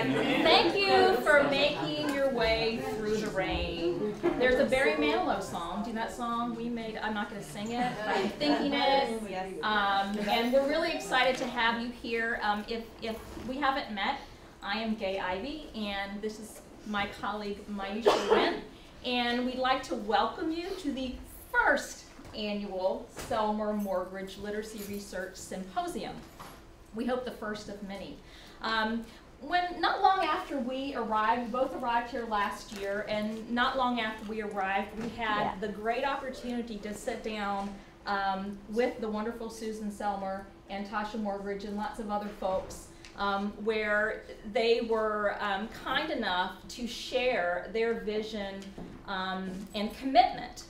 Thank you for making your way through the rain. There's a Barry Manilow song. Do you know that song we made? I'm not going to sing it, but I'm thinking it. And we're really excited to have you here. If we haven't met, I am Gay Ivy, and this is my colleague Maisha Wynn. And we'd like to welcome you to the first annual Cellmer Morgridge Literacy Research Symposium. We hope the first of many. Not long after we arrived, we both arrived here last year, and not long after we arrived, we had the great opportunity to sit down with the wonderful Susan Cellmer and Tashia Morgridge and lots of other folks, where they were kind enough to share their vision and commitment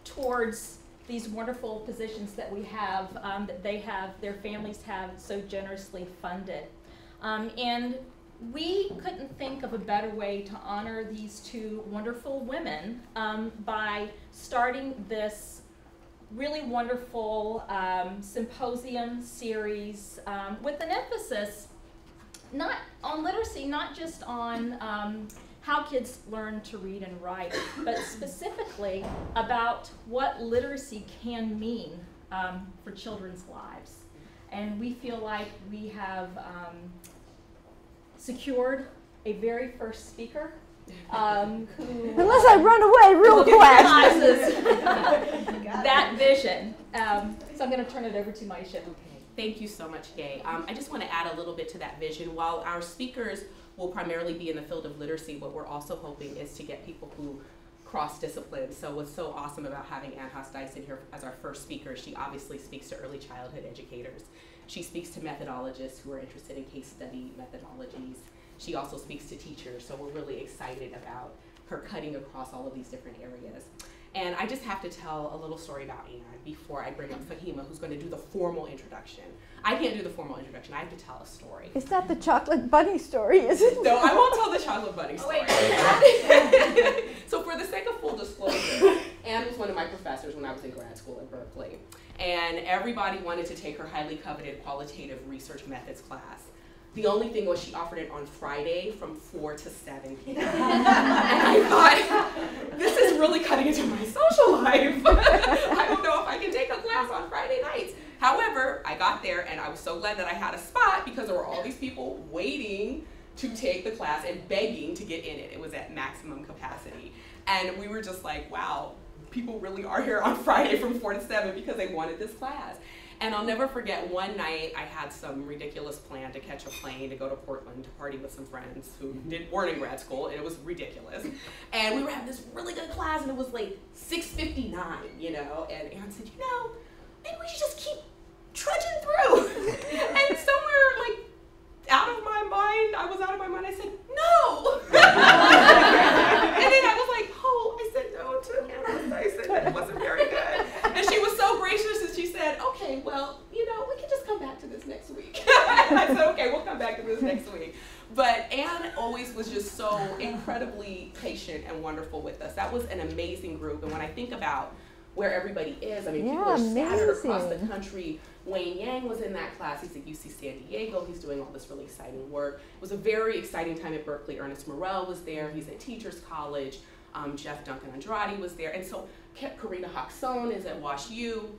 towards these wonderful positions that we have, that they have, their families have so generously funded. And we couldn't think of a better way to honor these two wonderful women by starting this really wonderful symposium series with an emphasis not on literacy, not just on how kids learn to read and write, but specifically about what literacy can mean for children's lives. And we feel like we have secured a very first speaker who... Unless I run away real quick. that vision. So I'm going to turn it over to Maisha. Okay. Thank you so much, Gay. I just want to add a little bit to that vision. While our speakers will primarily be in the field of literacy, what we're also hoping is to get people who cross disciplines. So what's so awesome about having Haas Dyson here as our first speaker, she obviously speaks to early childhood educators. She speaks to methodologists who are interested in case study methodologies. She also speaks to teachers, so we're really excited about her cutting across all of these different areas. And I just have to tell a little story about Anne before I bring up Fahima, who's going to do the formal introduction. I can't do the formal introduction. I have to tell a story. Is that the chocolate bunny story, is it? No, I won't tell the chocolate bunny story. So for the sake of full disclosure, Anne was one of my professors when I was in grad school at Berkeley. And everybody wanted to take her highly coveted qualitative research methods class. The only thing was she offered it on Friday from 4 to 7 p.m. And I thought, this is really cutting into my social life. I don't know if I can take a class on Friday nights. However, I got there and I was so glad that I had a spot because there were all these people waiting to take the class and begging to get in it. It was at maximum capacity. And we were just like, wow, people really are here on Friday from 4 to 7 because they wanted this class. And I'll never forget one night I had some ridiculous plan to catch a plane to go to Portland to party with some friends who weren't in grad school, and it was ridiculous. And we were having this really good class, and it was like 6:59, you know, and Aaron said, you know, maybe we should just keep trudging through. And somewhere, like, out of my mind, I said, no! And then I was like, oh, I said no to Haas Dyson, and it wasn't very good. And she was so gracious, and she said, okay, well, you know, we can just come back to this next week. I said, okay, we'll come back to this next week. But Anne always was just so incredibly patient and wonderful with us. That was an amazing group, and when I think about where everybody is, I mean, people are scattered across the country. Wayne Yang was in that class. He's at UC San Diego. He's doing all this really exciting work. It was a very exciting time at Berkeley. Ernest Morrell was there. He's at Teachers College. Jeff Duncan Andrade was there. And so Karina Hoxone is at Wash U.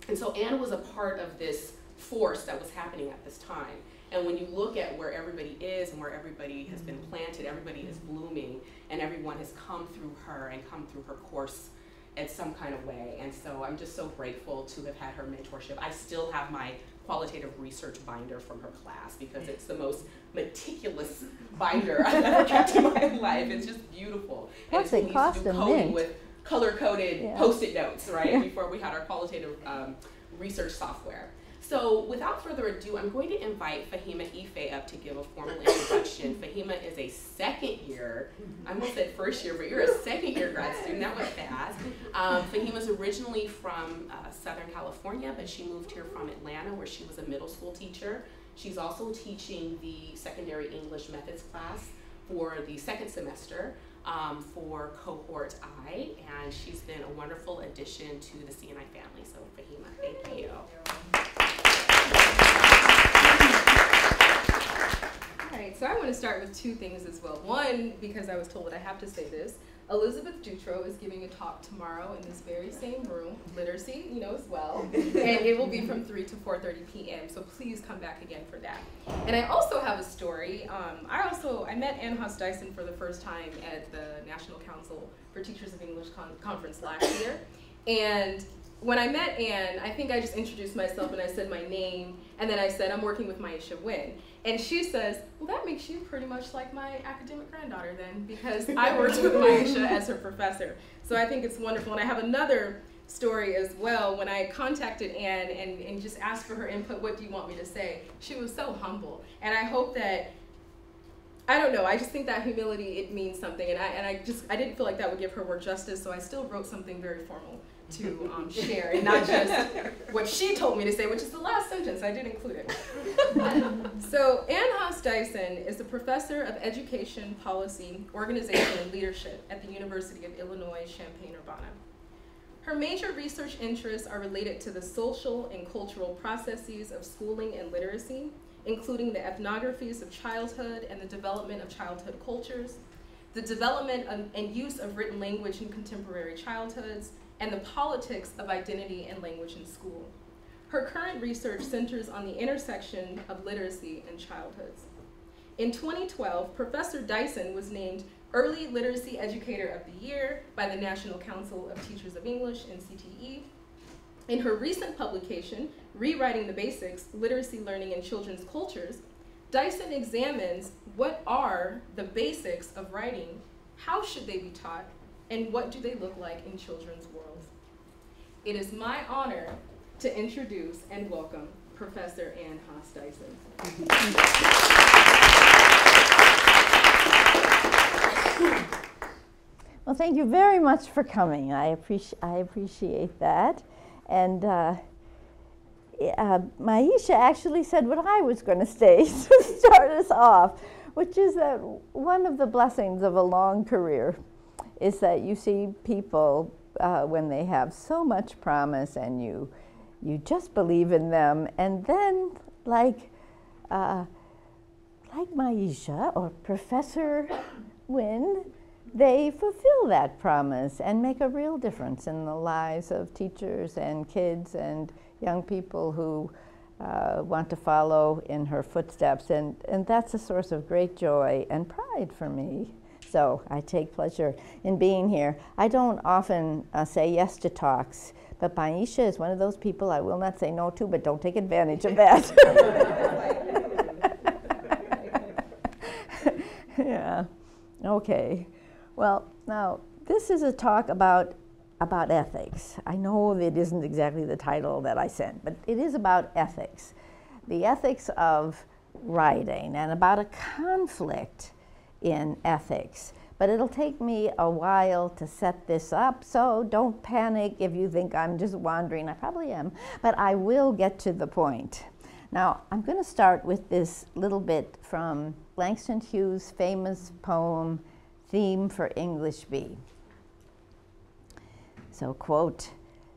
And so Anne was a part of this force that was happening at this time. And when you look at where everybody is and where everybody has been planted, everybody is blooming, and everyone has come through her and come through her course in some kind of way. And so I'm just so grateful to have had her mentorship. I still have my qualitative research binder from her class because it's the most meticulous binder I've ever kept in my life. It's just beautiful. Plus it cost a mint. With color-coded Post-it notes, right, before we had our qualitative research software. So without further ado, I'm going to invite Fahima Ife up to give a formal introduction. Fahima is a second year, I almost said first year, but you're a second year grad student, that was fast. Fahima's originally from Southern California, but she moved here from Atlanta where she was a middle school teacher. She's also teaching the secondary English methods class for the second semester for cohort I, and she's been a wonderful addition to the CNI family. So Fahima, thank you. All right, so I want to start with two things as well. One, because I was told that I have to say this, Elizabeth Dutro is giving a talk tomorrow in this very same room, literacy, as well, and it will be from 3 to 4:30 p.m., so please come back again for that. And I also have a story. I met Haas Dyson for the first time at the National Council for Teachers of English conference last year, and when I met Anne, I think I just introduced myself and I said my name, and then I said, I'm working with Maisha Wynn. And she says, well, that makes you pretty much like my academic granddaughter then, because I worked with Maisha as her professor. So I think it's wonderful. And I have another story as well. When I contacted Anne and just asked for her input, what do you want me to say? She was so humble. And I hope that, I don't know, I just think that humility, it means something. And I didn't feel like that would give her work justice, so I still wrote something very formal to share, and not just what she told me to say, which is the last sentence. I did include it. So Anne Haas Dyson is a professor of education, policy, organization, and leadership at the University of Illinois, Champaign-Urbana. Her major research interests are related to the social and cultural processes of schooling and literacy, including the ethnographies of childhood and the development of childhood cultures, the development and use of written language in contemporary childhoods, and the politics of identity and language in school. Her current research centers on the intersection of literacy and childhoods. In 2012, Professor Dyson was named Early Literacy Educator of the Year by the National Council of Teachers of English, NCTE. In her recent publication, Rewriting the Basics, Literacy Learning in Children's Cultures, Dyson examines what are the basics of writing, how should they be taught, and what do they look like in children's worlds. It is my honor to introduce and welcome Professor Anne Haas Dyson. Well, thank you very much for coming. I appreciate that. And Maisha actually said what I was going to say to start us off, which is that one of the blessings of a long career is that you see people when they have so much promise and you just believe in them, and then like Maisha or Professor Wynn, they fulfill that promise and make a real difference in the lives of teachers and kids and young people who want to follow in her footsteps, and that's a source of great joy and pride for me. So I take pleasure in being here. I don't often say yes to talks, but Maisha is one of those people I will not say no to, but don't take advantage of that. Yeah, okay. Well, now this is a talk about ethics. I know it isn't exactly the title that I sent, but it is about ethics. The ethics of writing and about a conflict in ethics. But it'll take me a while to set this up, so don't panic if you think I'm just wandering. I probably am, but I will get to the point. Now, I'm going to start with this little bit from Langston Hughes' famous poem, Theme for English B. So, quote,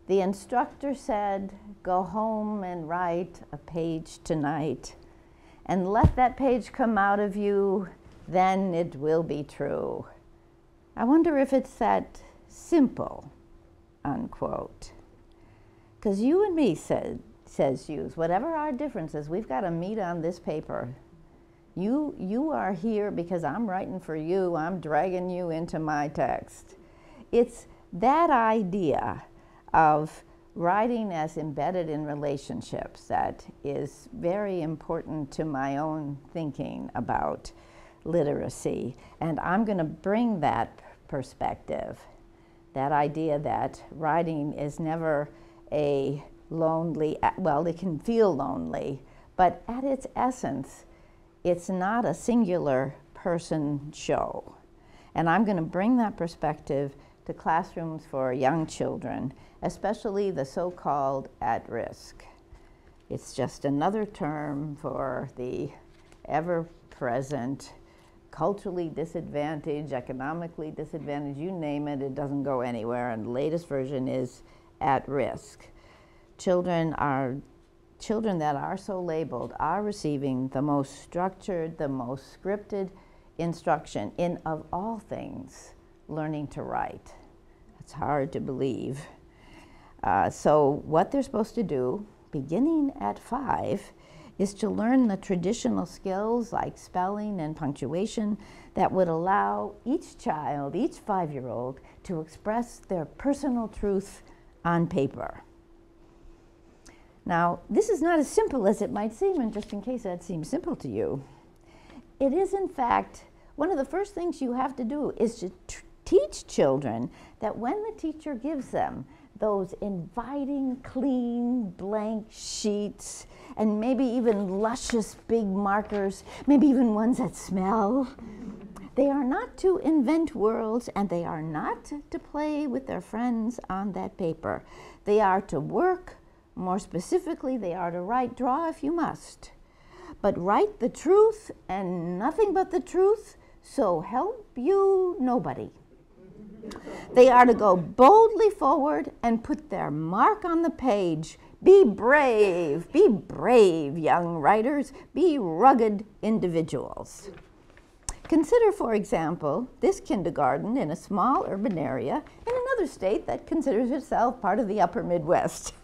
"The instructor said, go home and write a page tonight, and let that page come out of you, then it will be true. I wonder if it's that simple," unquote. Because you and me, says Hughes, whatever our differences, we've got to meet on this paper. You are here because I'm writing for you. I'm dragging you into my text. It's that idea of writing as embedded in relationships that is very important to my own thinking about literacy. And I'm going to bring that perspective, that idea that writing is never a lonely, well, it can feel lonely, but at its essence, it's not a singular person show. And I'm going to bring that perspective to classrooms for young children, especially the so-called at-risk. It's just another term for the ever-present culturally disadvantaged, economically disadvantaged, you name it, it doesn't go anywhere. And the latest version is at risk. Children are children that are so labeled are receiving the most structured, the most scripted instruction in, of all things, learning to write. It's hard to believe. So what they're supposed to do, beginning at 5, is to learn the traditional skills like spelling and punctuation that would allow each child, each 5-year-old, to express their personal truth on paper. Now, this is not as simple as it might seem, and just in case that seems simple to you, it is in fact one of the first things you have to do is to teach children that when the teacher gives them those inviting, clean, blank sheets, and maybe even luscious big markers, maybe even ones that smell, they are not to invent worlds, and they are not to play with their friends on that paper. They are to work. More specifically, they are to write, draw if you must, but write the truth and nothing but the truth, so help you nobody. They are to go boldly forward and put their mark on the page. Be brave, young writers, be rugged individuals. Consider, for example, this kindergarten in a small urban area in another state that considers itself part of the upper Midwest.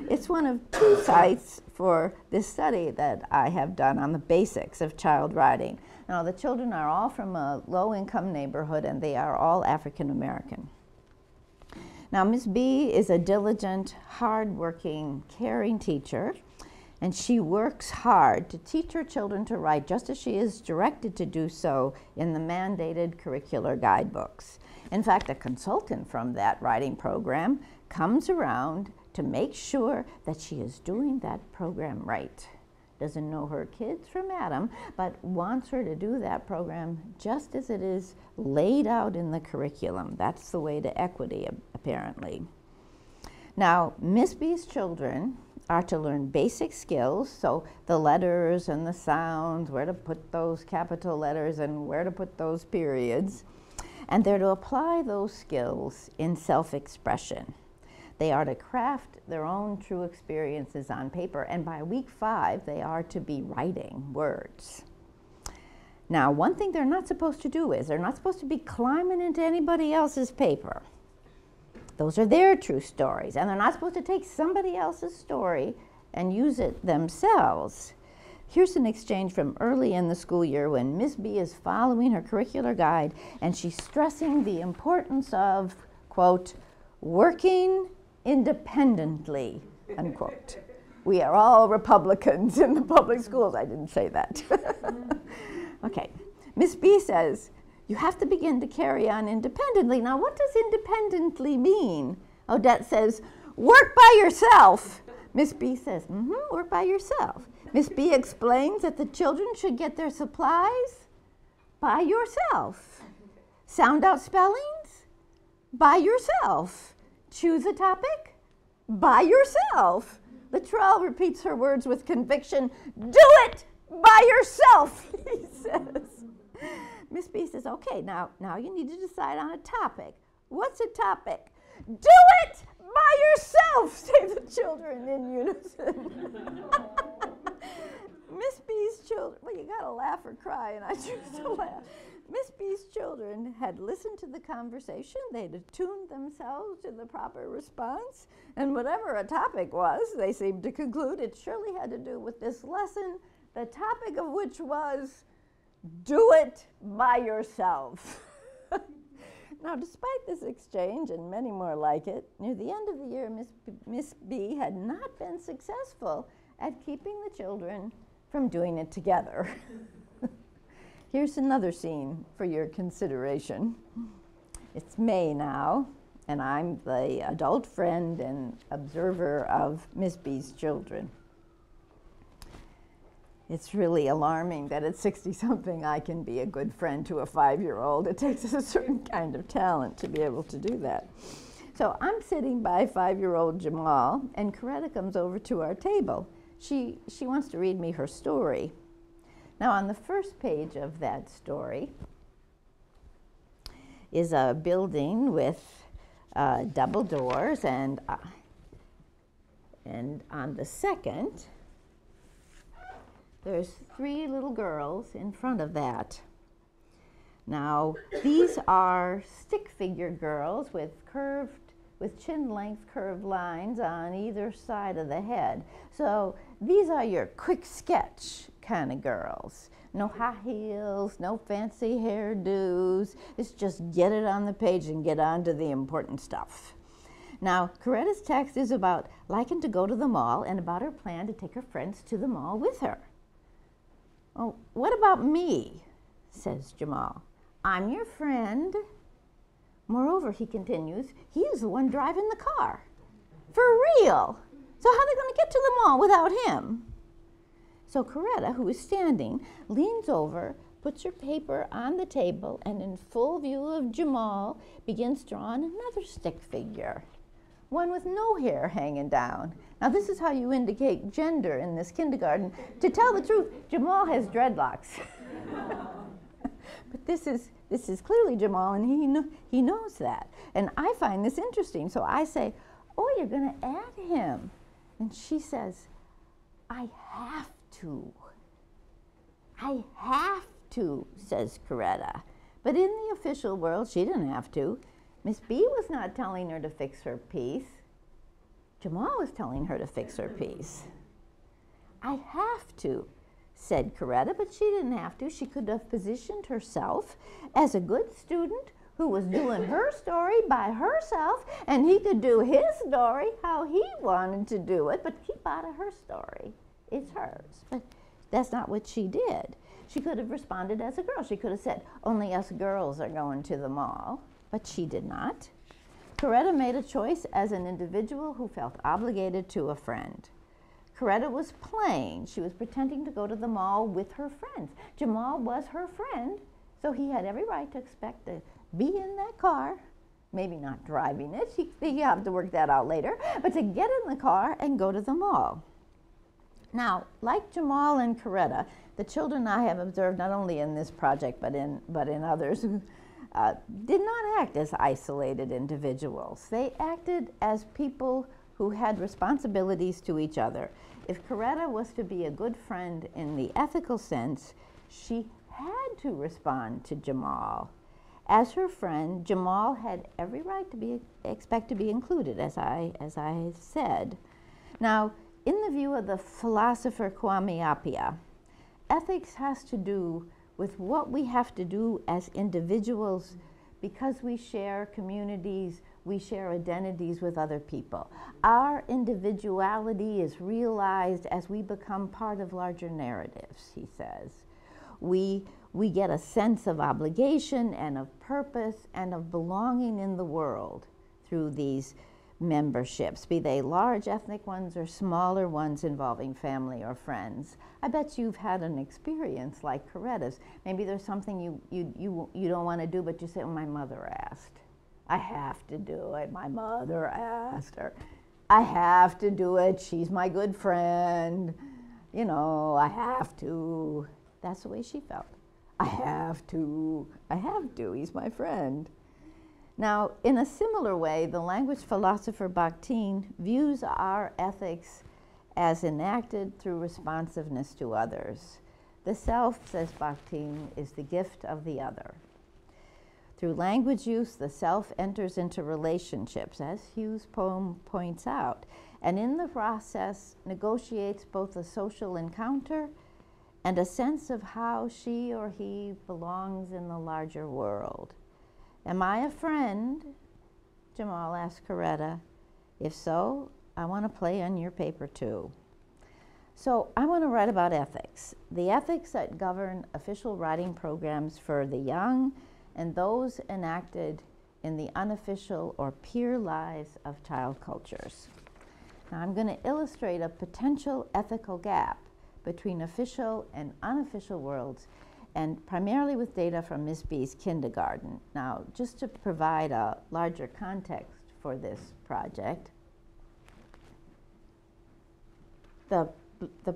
It's one of 2 sites for this study that I have done on the basics of child writing. Now, the children are all from a low-income neighborhood, and they are all African American. Now, Miss B is a diligent, hard-working, caring teacher, and she works hard to teach her children to write just as she is directed to do so in the mandated curricular guidebooks. In fact, a consultant from that writing program comes around to make sure that she is doing that program right. Doesn't know her kids from Adam, but wants her to do that program just as it is laid out in the curriculum. That's the way to equity, apparently. Now, Miss B's children are to learn basic skills, so the letters and the sounds, where to put those capital letters and where to put those periods, and they're to apply those skills in self-expression. They are to craft their own true experiences on paper, and by week 5, they are to be writing words. Now, one thing they're not supposed to do is they're not supposed to be climbing into anybody else's paper. Those are their true stories, and they're not supposed to take somebody else's story and use it themselves. Here's an exchange from early in the school year when Miss B is following her curricular guide, and she's stressing the importance of, quote, working independently, unquote. We are all Republicans in the public schools. I didn't say that. Okay, Miss B says, you have to begin to carry on independently. Now, what does independently mean? Odette says, work by yourself. Miss B says, work by yourself. Miss B explains that the children should get their supplies by yourself. Sound out spellings? By yourself. Choose a topic? By yourself. Littrell repeats her words with conviction. Do it by yourself, he says. Miss B says, okay, now you need to decide on a topic. What's a topic? Do it by yourself, say the children in unison. Miss B's children, well, you gotta laugh or cry, and I choose to laugh. Miss B's children had listened to the conversation, they'd attuned themselves to the proper response, and whatever a topic was, they seemed to conclude it surely had to do with this lesson, the topic of which was, do it by yourself. Now, despite this exchange and many more like it, near the end of the year, Miss B had not been successful at keeping the children from doing it together. Here's another scene for your consideration. It's May now, and I'm the adult friend and observer of Miss B's children. It's really alarming that at 60-something I can be a good friend to a 5-year-old. It takes a certain kind of talent to be able to do that. So I'm sitting by 5-year-old Jamal, and Coretta comes over to our table. She wants to read me her story. Now, on the first page of that story is a building with double doors, and And on the second, there's 3 little girls in front of that. Now, these are stick figure girls with chin-length curved lines on either side of the head. So these are your quick sketch kind of girls. No high heels, no fancy hairdos. It's just get it on the page and get on to the important stuff. Now, Coretta's text is about liking to go to the mall and about her plan to take her friends to the mall with her. Oh, what about me? Says Jamal. I'm your friend. Moreover, he continues, he is the one driving the car. For real. So how are they going to get to the mall without him? So Coretta, who is standing, leans over, puts her paper on the table, and in full view of Jamal, begins drawing another stick figure, one with no hair hanging down. Now this is how you indicate gender in this kindergarten. To tell the truth, Jamal has dreadlocks. But this is clearly Jamal, and he knows that. And I find this interesting, so I say, oh, you're going to add him. And she says, I have to. I have to, says Coretta. But in the official world, she didn't have to. Miss B was not telling her to fix her piece. Jamal was telling her to fix her piece. I have to, said Coretta, but she didn't have to. She could have positioned herself as a good student who was doing her story by herself, and he could do his story how he wanted to do it, but keep out of her story. It's hers. But that's not what she did. She could have responded as a girl. She could have said, only us girls are going to the mall, but she did not. Coretta made a choice as an individual who felt obligated to a friend. Coretta was playing. She was pretending to go to the mall with her friends. Jamal was her friend, so he had every right to expect to be in that car, maybe not driving it. He have to work that out later, but to get in the car and go to the mall. Now, like Jamal and Coretta, the children I have observed not only in this project but in others did not act as isolated individuals. They acted as people who had responsibilities to each other. If Coretta was to be a good friend in the ethical sense, she had to respond to Jamal. As her friend, Jamal had every right to expect to be included, as I said. Now, in the view of the philosopher Kwame Appiah, ethics has to do with what we have to do as individuals because we share communities, we share identities with other people. Our individuality is realized as we become part of larger narratives, he says. We get a sense of obligation and of purpose and of belonging in the world through these memberships, be they large ethnic ones or smaller ones involving family or friends. I bet you've had an experience like Coretta's. Maybe there's something you don't want to do, but you say, oh, my mother asked. I have to do it. My mother asked, or I have to do it. She's my good friend. You know, I have to. That's the way she felt. I have to. I have to. He's my friend. Now, in a similar way, the language philosopher Bakhtin views our ethics as enacted through responsiveness to others. The self, says Bakhtin, is the gift of the other. Through language use, the self enters into relationships, as Hugh's poem points out, and in the process negotiates both a social encounter and a sense of how she or he belongs in the larger world. Am I a friend? Jamal asked Coretta. If so, I want to play on your paper too. So I want to write about ethics, the ethics that govern official writing programs for the young and those enacted in the unofficial or peer lives of child cultures. Now I'm going to illustrate a potential ethical gap between official and unofficial worlds, and primarily with data from Ms. B's kindergarten. Now, just to provide a larger context for this project, the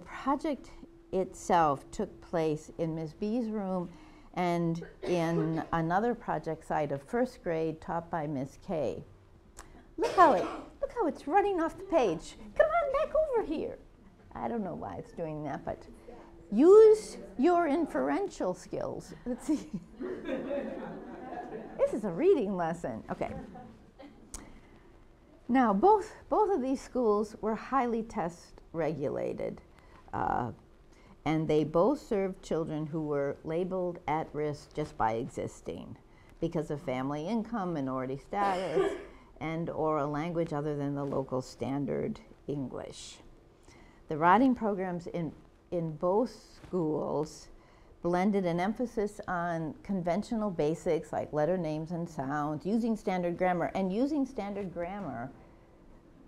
project itself took place in Ms. B's room and in another project site of first grade taught by Ms. K. Look how how it's running off the page. Come on back over here. I don't know why it's doing that, but use your inferential skills. Let's see. This is a reading lesson. Okay. Now, both of these schools were highly test regulated, and they both served children who were labeled at risk just by existing because of family income, minority status, and or a language other than the local standard English. The writing programs in both schools blended an emphasis on conventional basics like letter names and sounds, using standard grammar,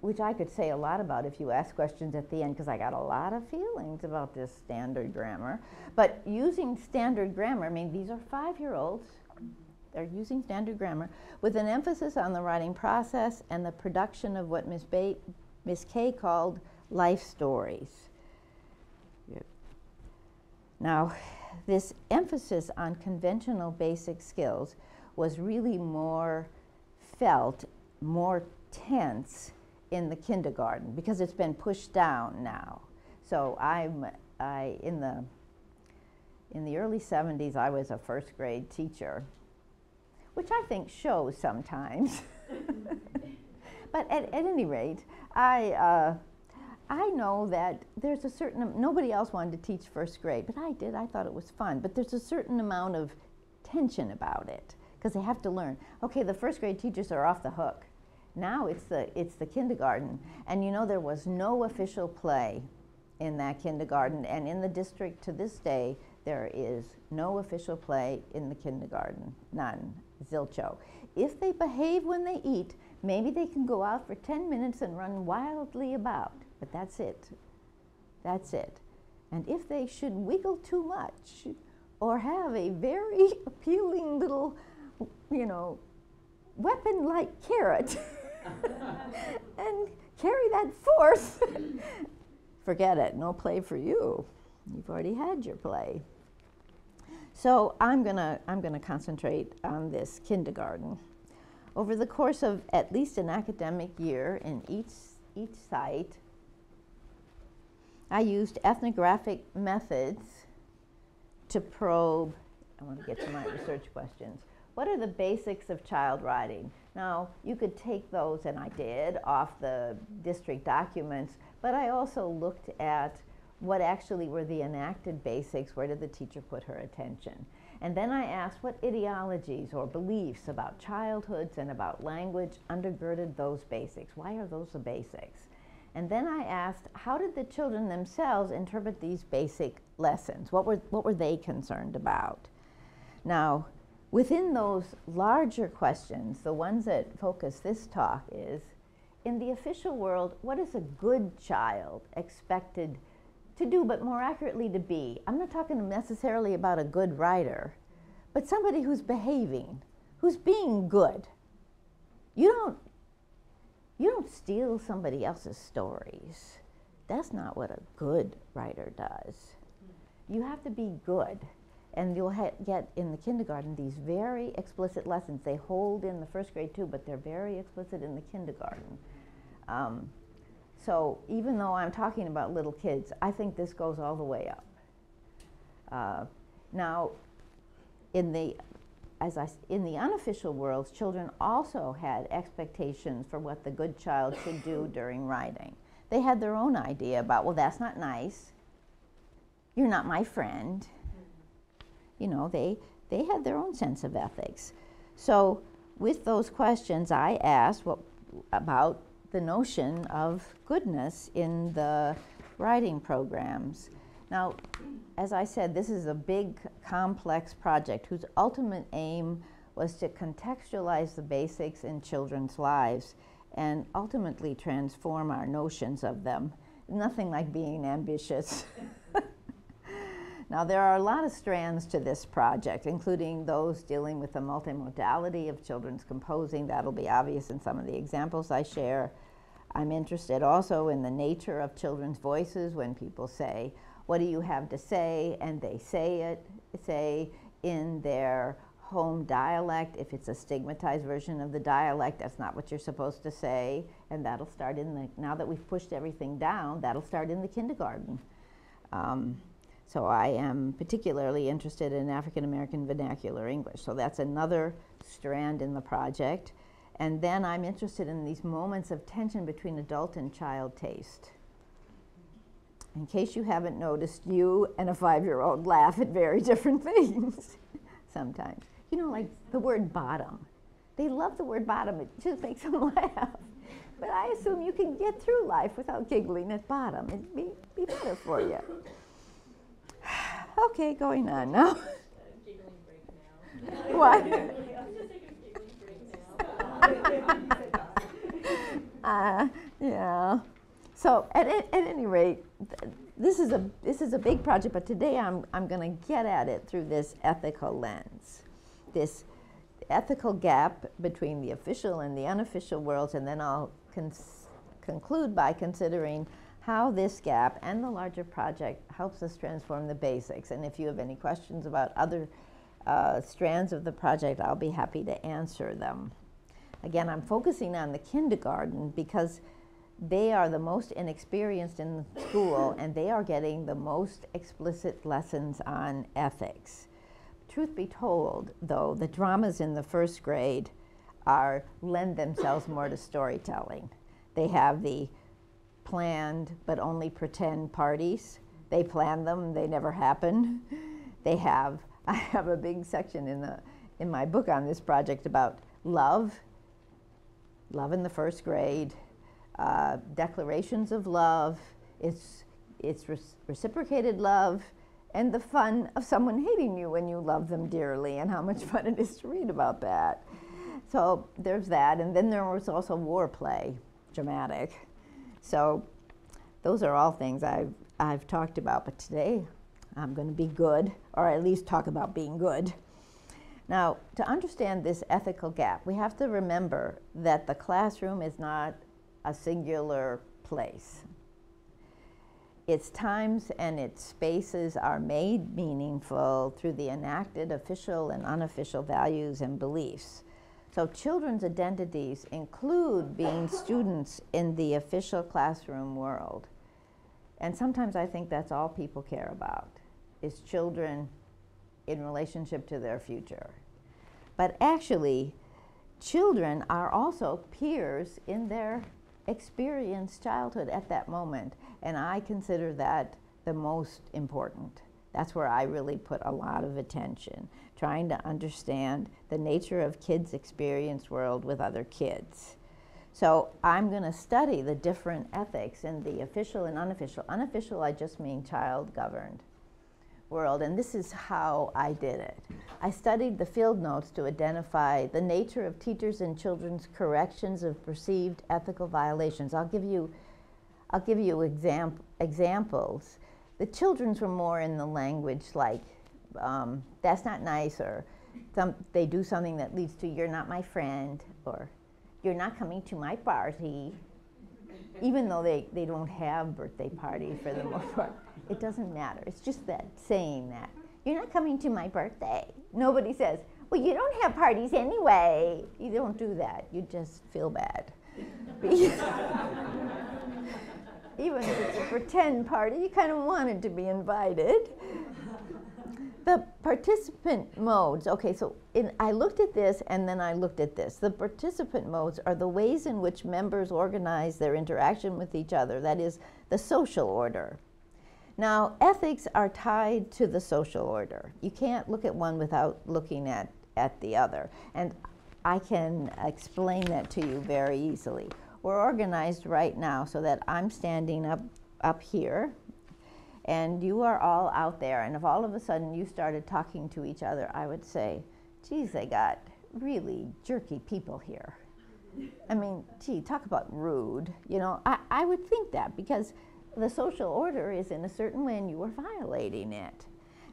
which I could say a lot about if you ask questions at the end, because I got a lot of feelings about this standard grammar. But using standard grammar, I mean, these are 5-year-olds. They're using standard grammar with an emphasis on the writing process and the production of what Miss K called life stories. Now, this emphasis on conventional basic skills was really more felt, more tense in the kindergarten because it's been pushed down now. So in the early 70s, I was a first grade teacher, which I think shows sometimes. But at any rate, I know that there's a certain, nobody else wanted to teach first grade, but I did. I thought it was fun. But there's a certain amount of tension about it because they have to learn. Okay, the first grade teachers are off the hook. Now it's the kindergarten. And you know, there was no official play in that kindergarten. And in the district to this day, there is no official play in the kindergarten. None. Zilcho. If they behave when they eat, maybe they can go out for 10 minutes and run wildly about. But that's it. That's it. And if they should wiggle too much or have a very appealing little, you know, weapon-like carrot and carry that forth, forget it. No play for you. You've already had your play. So I'm gonna concentrate on this kindergarten. Over the course of at least an academic year in each site, I used ethnographic methods to probe. I want to get to my research questions. What are the basics of child writing? Now, you could take those, and I did, off the district documents, but I also looked at what actually were the enacted basics. Where did the teacher put her attention? And then I asked what ideologies or beliefs about childhoods and about language undergirded those basics. Why are those the basics? And then I asked, how did the children themselves interpret these basic lessons? What were they concerned about? Now, within those larger questions, the ones that focus this talk is, in the official world, what is a good child expected to do, but more accurately to be? I'm not talking necessarily about a good writer, but somebody who's behaving, who's being good. You don't steal somebody else's stories. That's not what a good writer does. You have to be good. And you'll get in the kindergarten these very explicit lessons. They hold in the first grade too, but they're very explicit in the kindergarten. So even though I'm talking about little kids, I think this goes all the way up. Now, in the unofficial worlds, children also had expectations for what the good child should do during writing. They had their own idea about, well, that's not nice. You're not my friend. You know, they had their own sense of ethics. So with those questions, I asked about the notion of goodness in the writing programs. Now, as I said, this is a big, complex project whose ultimate aim was to contextualize the basics in children's lives and ultimately transform our notions of them. Nothing like being ambitious. Now, there are a lot of strands to this project, including those dealing with the multimodality of children's composing. That'll be obvious in some of the examples I share. I'm interested also in the nature of children's voices when people say, what do you have to say? And they say in their home dialect. If it's a stigmatized version of the dialect, that's not what you're supposed to say, and that'll start in the, now that we've pushed everything down, that'll start in the kindergarten. So I am particularly interested in African American vernacular English, so that's another strand in the project. And then I'm interested in these moments of tension between adult and child taste. In case you haven't noticed, you and a 5-year-old laugh at very different things sometimes. You know, like the word bottom. They love the word bottom, it just makes them laugh. But I assume you can get through life without giggling at bottom. It'd be better for you. Okay, going on now. Giggling break now. What? Let's just take a giggling break now. Yeah. So at any rate, this is a big project, but today I'm going to get at it through this ethical lens, this ethical gap between the official and the unofficial worlds, and then I'll conclude by considering how this gap and the larger project helps us transform the basics. And if you have any questions about other strands of the project, I'll be happy to answer them. Again, I'm focusing on the kindergarten because they are the most inexperienced in the school, and they are getting the most explicit lessons on ethics. Truth be told, though, the dramas in the first grade lend themselves more to storytelling. They have the planned but only pretend parties. They plan them, they never happen. I have a big section in my book on this project about love in the first grade, declarations of love, it's reciprocated love, and the fun of someone hating you when you love them dearly, and how much fun it is to read about that. So there's that, and then there was also war play, dramatic. So those are all things I've talked about, but today I'm going to be good, or at least talk about being good. Now, to understand this ethical gap, we have to remember that the classroom is not a singular place. Its times and its spaces are made meaningful through the enacted official and unofficial values and beliefs. So children's identities include being students in the official classroom world. And sometimes I think that's all people care about, is children in relationship to their future. But actually, children are also peers in their experienced childhood at that moment, and I consider that the most important. That's where I really put a lot of attention, trying to understand the nature of kids' experience world with other kids. So I'm going to study the different ethics in the official and unofficial. Unofficial, I just mean child-governed world, and this is how I did it. I studied the field notes to identify the nature of teachers and children's corrections of perceived ethical violations. I'll give you examples. The children's were more in the language like, that's not nice, or they do something that leads to, you're not my friend, or you're not coming to my party. Even though they don't have birthday parties for the most part. It doesn't matter. It's just that saying that. You're not coming to my birthday. Nobody says, well, you don't have parties anyway. You don't do that. You just feel bad. Even if it's a pretend party, you kind of wanted to be invited. The participant modes, okay, so I looked at this and then I looked at this. The participant modes are the ways in which members organize their interaction with each other, that is, the social order. Now, ethics are tied to the social order. You can't look at one without looking at the other. And I can explain that to you very easily. We're organized right now so that I'm standing up here, and you are all out there, and if all of a sudden you started talking to each other, I would say, geez, they got really jerky people here. I mean, gee, talk about rude. You know, I would think that because the social order is in a certain way and you were violating it.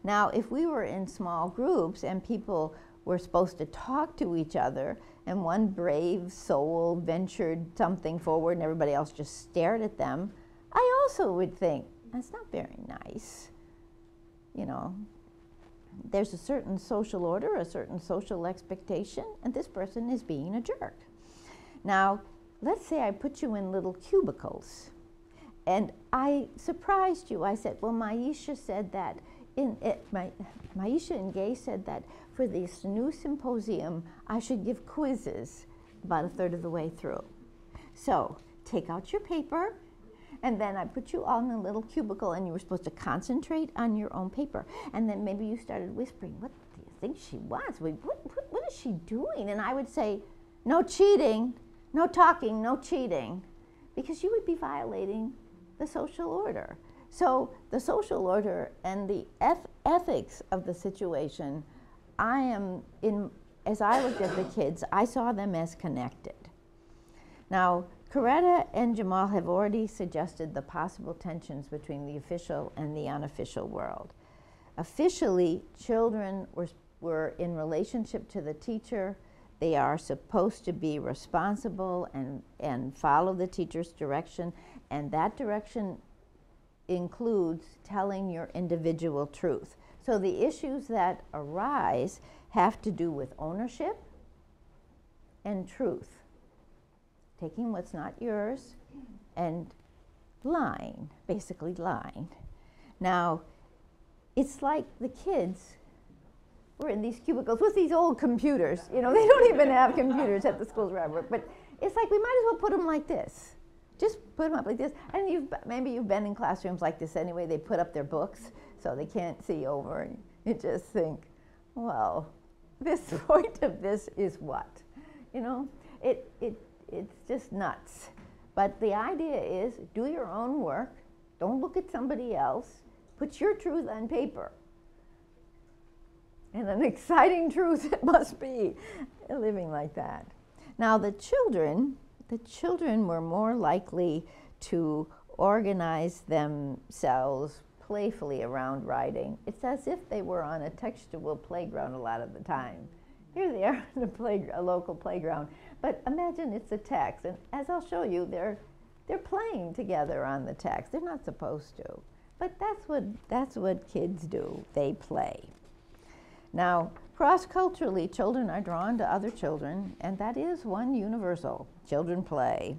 Now, if we were in small groups and people were supposed to talk to each other and one brave soul ventured something forward and everybody else just stared at them, I also would think, that's not very nice. You know, there's a certain social order, a certain social expectation, and this person is being a jerk. Now, let's say I put you in little cubicles, and I surprised you. I said, well, Maisha said that, Maisha and Gay said that for this new symposium, I should give quizzes about a third of the way through. So, take out your paper, and then I put you all in a little cubicle, and you were supposed to concentrate on your own paper. And then maybe you started whispering, what do you think she wants? What is she doing? And I would say, no cheating, no talking, no cheating, because you would be violating the social order. So the social order and the ethics of the situation, as I looked at the kids, I saw them as connected. Now, Coretta and Jamal have already suggested the possible tensions between the official and the unofficial world. Officially, children were in relationship to the teacher. They are supposed to be responsible and follow the teacher's direction, and that direction includes telling your individual truth. So the issues that arise have to do with ownership and truth. Taking what's not yours and lying, basically lying. Now, it's like the kids were in these cubicles with these old computers. You know, they don't even have computers at the schools where I work, but it's like we might as well put them like this. Just put them up like this. And maybe you've been in classrooms like this anyway. They put up their books so they can't see over. And you just think, well, this point of this is what? You know, it's just nuts. But the idea is do your own work. Don't look at somebody else. Put your truth on paper. And an exciting truth it must be, living like that. Now the children were more likely to organize themselves playfully around writing. It's as if they were on a textual playground a lot of the time. Here they are in a local playground. But imagine it's a text, and as I'll show you, they're playing together on the text. They're not supposed to, but that's what kids do. They play. Now, cross-culturally, children are drawn to other children, and that is one universal. Children play.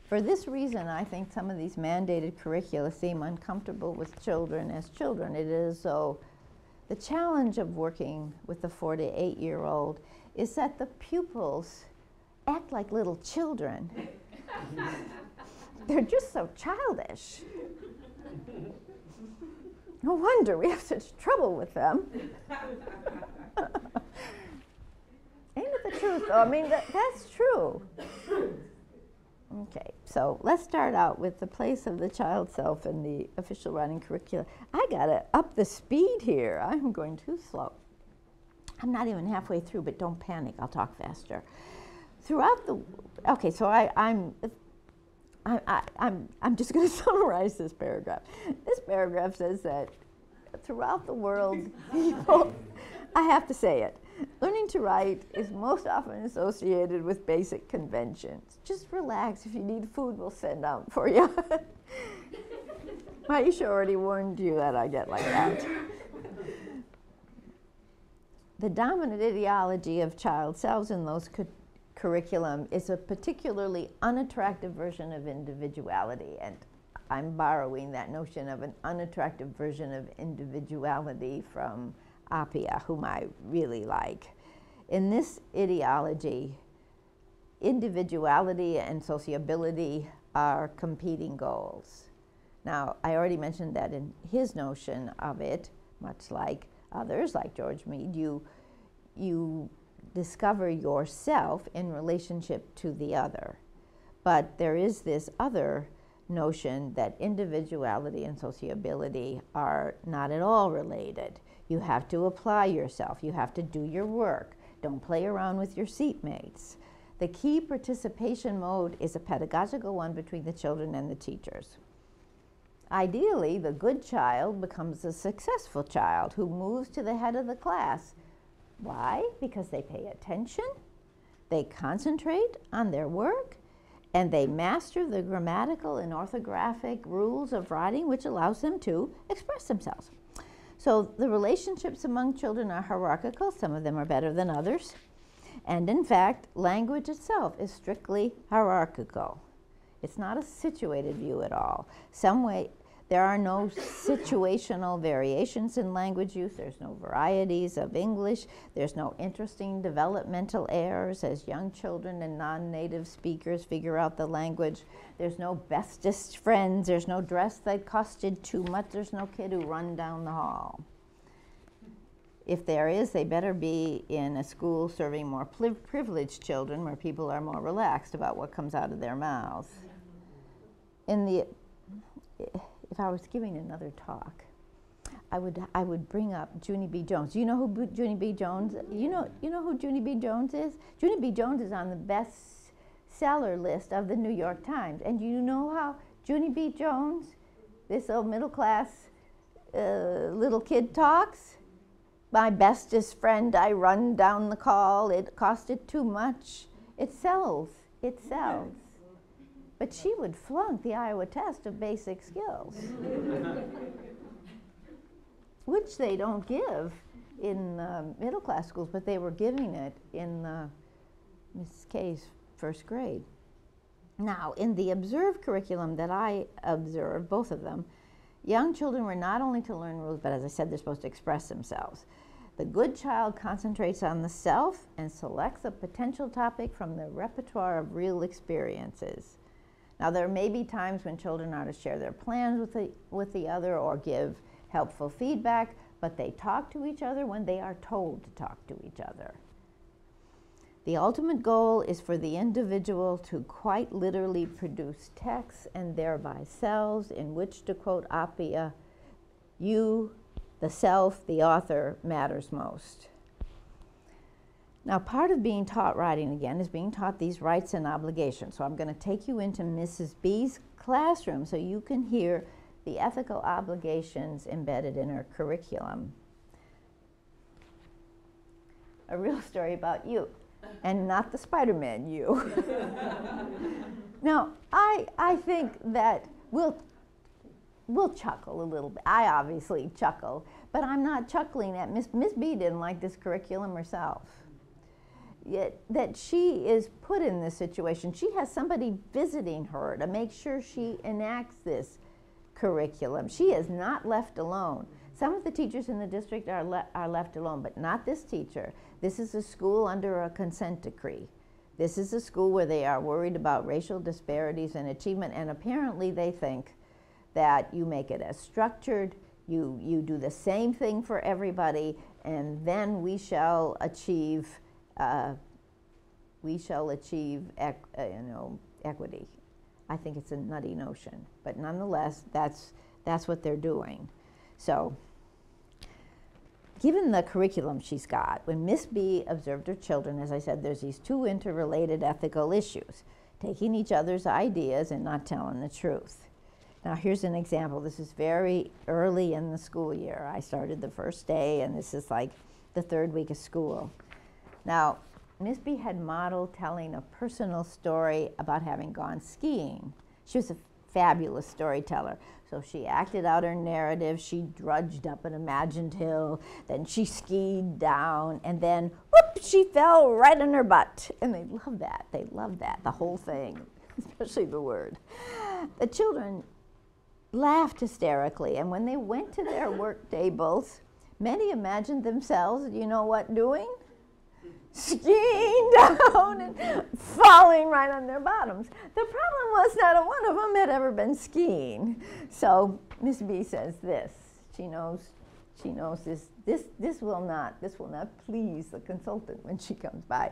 For this reason, I think some of these mandated curricula seem uncomfortable with children as children. It is so. The challenge of working with the 4 to 8-year-old is that the pupils act like little children. They're just so childish. No wonder we have such trouble with them. Ain't it the truth, though? I mean, that's true. Okay, so let's start out with the place of the child self in the official writing curricula. I gotta up the speed here. I'm going too slow. I'm not even halfway through, but don't panic. I'll talk faster. Throughout the, okay, so I'm just going to summarize this paragraph. This paragraph says that throughout the world, people, I have to say it, learning to write is most often associated with basic conventions. Just relax. If you need food, we'll send out for you. Maisha already warned you that I get like that. The dominant ideology of child selves in those curriculum is a particularly unattractive version of individuality, and I'm borrowing that notion of an unattractive version of individuality from Appia, whom I really like. In this ideology, individuality and sociability are competing goals. Now, I already mentioned that in his notion of it, much like others, like George Mead, you discover yourself in relationship to the other. But there is this other notion that individuality and sociability are not at all related. You have to apply yourself. You have to do your work. Don't play around with your seatmates. The key participation mode is a pedagogical one between the children and the teachers. Ideally, the good child becomes a successful child who moves to the head of the class. Why? Because they pay attention, they concentrate on their work, and they master the grammatical and orthographic rules of writing, which allows them to express themselves. So the relationships among children are hierarchical. Some of them are better than others. And in fact, language itself is strictly hierarchical. It's not a situated view at all. There are no situational variations in language use. There's no varieties of English. There's no interesting developmental errors as young children and non-native speakers figure out the language. There's no bestest friends. There's no dress that costed too much. There's no kid who run down the hall. If there is, they better be in a school serving more privileged children where people are more relaxed about what comes out of their mouths. If I was giving another talk, I would bring up Junie B. Jones. You know who Junie B. Jones? You know who Junie B. Jones is? Junie B. Jones is on the bestseller list of the New York Times. And you know how Junie B. Jones, this old middle class little kid, talks? My bestest friend, I run down the call. It costed too much. It sells. It sells. But she would flunk the Iowa test of basic skills, which they don't give in middle class schools, but they were giving it in Mrs. K's first grade. Now, in the observed curriculum that I observed, both of them, young children were not only to learn rules, but as I said, they're supposed to express themselves. The good child concentrates on the self and selects a potential topic from the repertoire of real experiences. Now, there may be times when children are to share their plans with the other or give helpful feedback, but they talk to each other when they are told to talk to each other. The ultimate goal is for the individual to quite literally produce texts and thereby selves in which, to quote Appia, you, the self, the author, matters most. Now, part of being taught writing, again, is being taught these rights and obligations. So I'm going to take you into Mrs. B's classroom so you can hear the ethical obligations embedded in her curriculum. A real story about you, and not the Spider-Man you. Now, I think that we'll chuckle a little bit. I obviously chuckle, but I'm not chuckling at Miss B didn't like this curriculum herself. Yet that she is put in this situation. She has somebody visiting her to make sure she enacts this curriculum. She is not left alone. Some of the teachers in the district are left alone, but not this teacher. This is a school under a consent decree. This is a school where they are worried about racial disparities in achievement, and apparently they think that you make it as structured, you do the same thing for everybody, and then we shall achieve equity. I think it's a nutty notion, but nonetheless, that's what they're doing. So, given the curriculum she's got, when Miss B observed her children, as I said, there's these two interrelated ethical issues, taking each other's ideas and not telling the truth. Now, here's an example. This is very early in the school year. I started the first day, and this is like the third week of school. Now, Miss B had modeled telling a personal story about having gone skiing. She was a fabulous storyteller. So she acted out her narrative. She drudged up an imagined hill, then she skied down, and then, whoop, she fell right on her butt. And they love that. They love that, the whole thing, especially the word. The children laughed hysterically, and when they went to their work tables, many imagined themselves, you know what, doing? Skiing down and falling right on their bottoms. The problem was not one of them had ever been skiing. So Miss B says this. She knows this will not please the consultant when she comes by.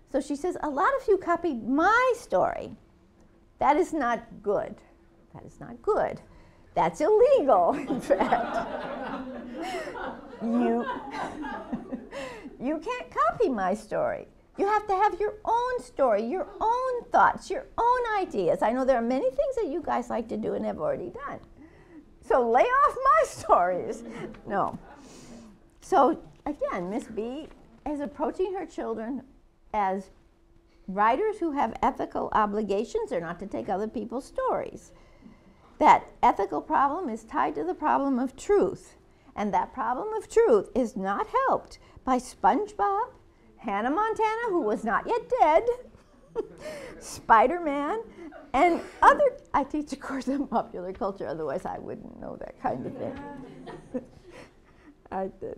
So she says, a lot of you copied my story. That is not good. That is not good. That's illegal, in fact. You can't copy my story. You have to have your own story, your own thoughts, your own ideas. I know there are many things that you guys like to do and have already done. So lay off my stories. No. So again, Miss B is approaching her children as writers who have ethical obligations. They're not to take other people's stories. That ethical problem is tied to the problem of truth. And that problem of truth is not helped by SpongeBob, Hannah Montana, who was not yet dead, Spider-Man, and other, I teach a course on popular culture, otherwise I wouldn't know that kind of thing.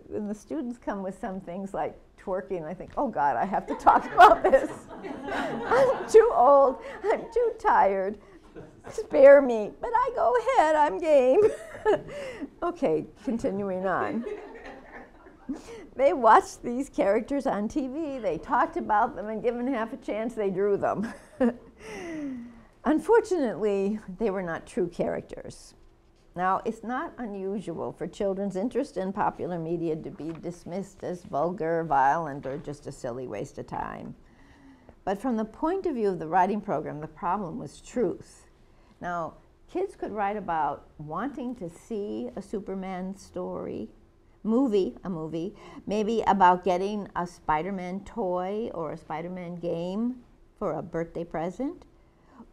When the students come with some things like twerking, I think, oh God, I have to talk about this. I'm too old, I'm too tired, spare me, but I go ahead, I'm game. Okay, continuing on. They watched these characters on TV, they talked about them, and given half a chance, they drew them. Unfortunately, they were not true characters. Now, it's not unusual for children's interest in popular media to be dismissed as vulgar, violent, or just a silly waste of time. But from the point of view of the writing program, the problem was truth. Now, kids could write about wanting to see a Superman story, a movie, maybe about getting a Spider-Man toy or a Spider-Man game for a birthday present.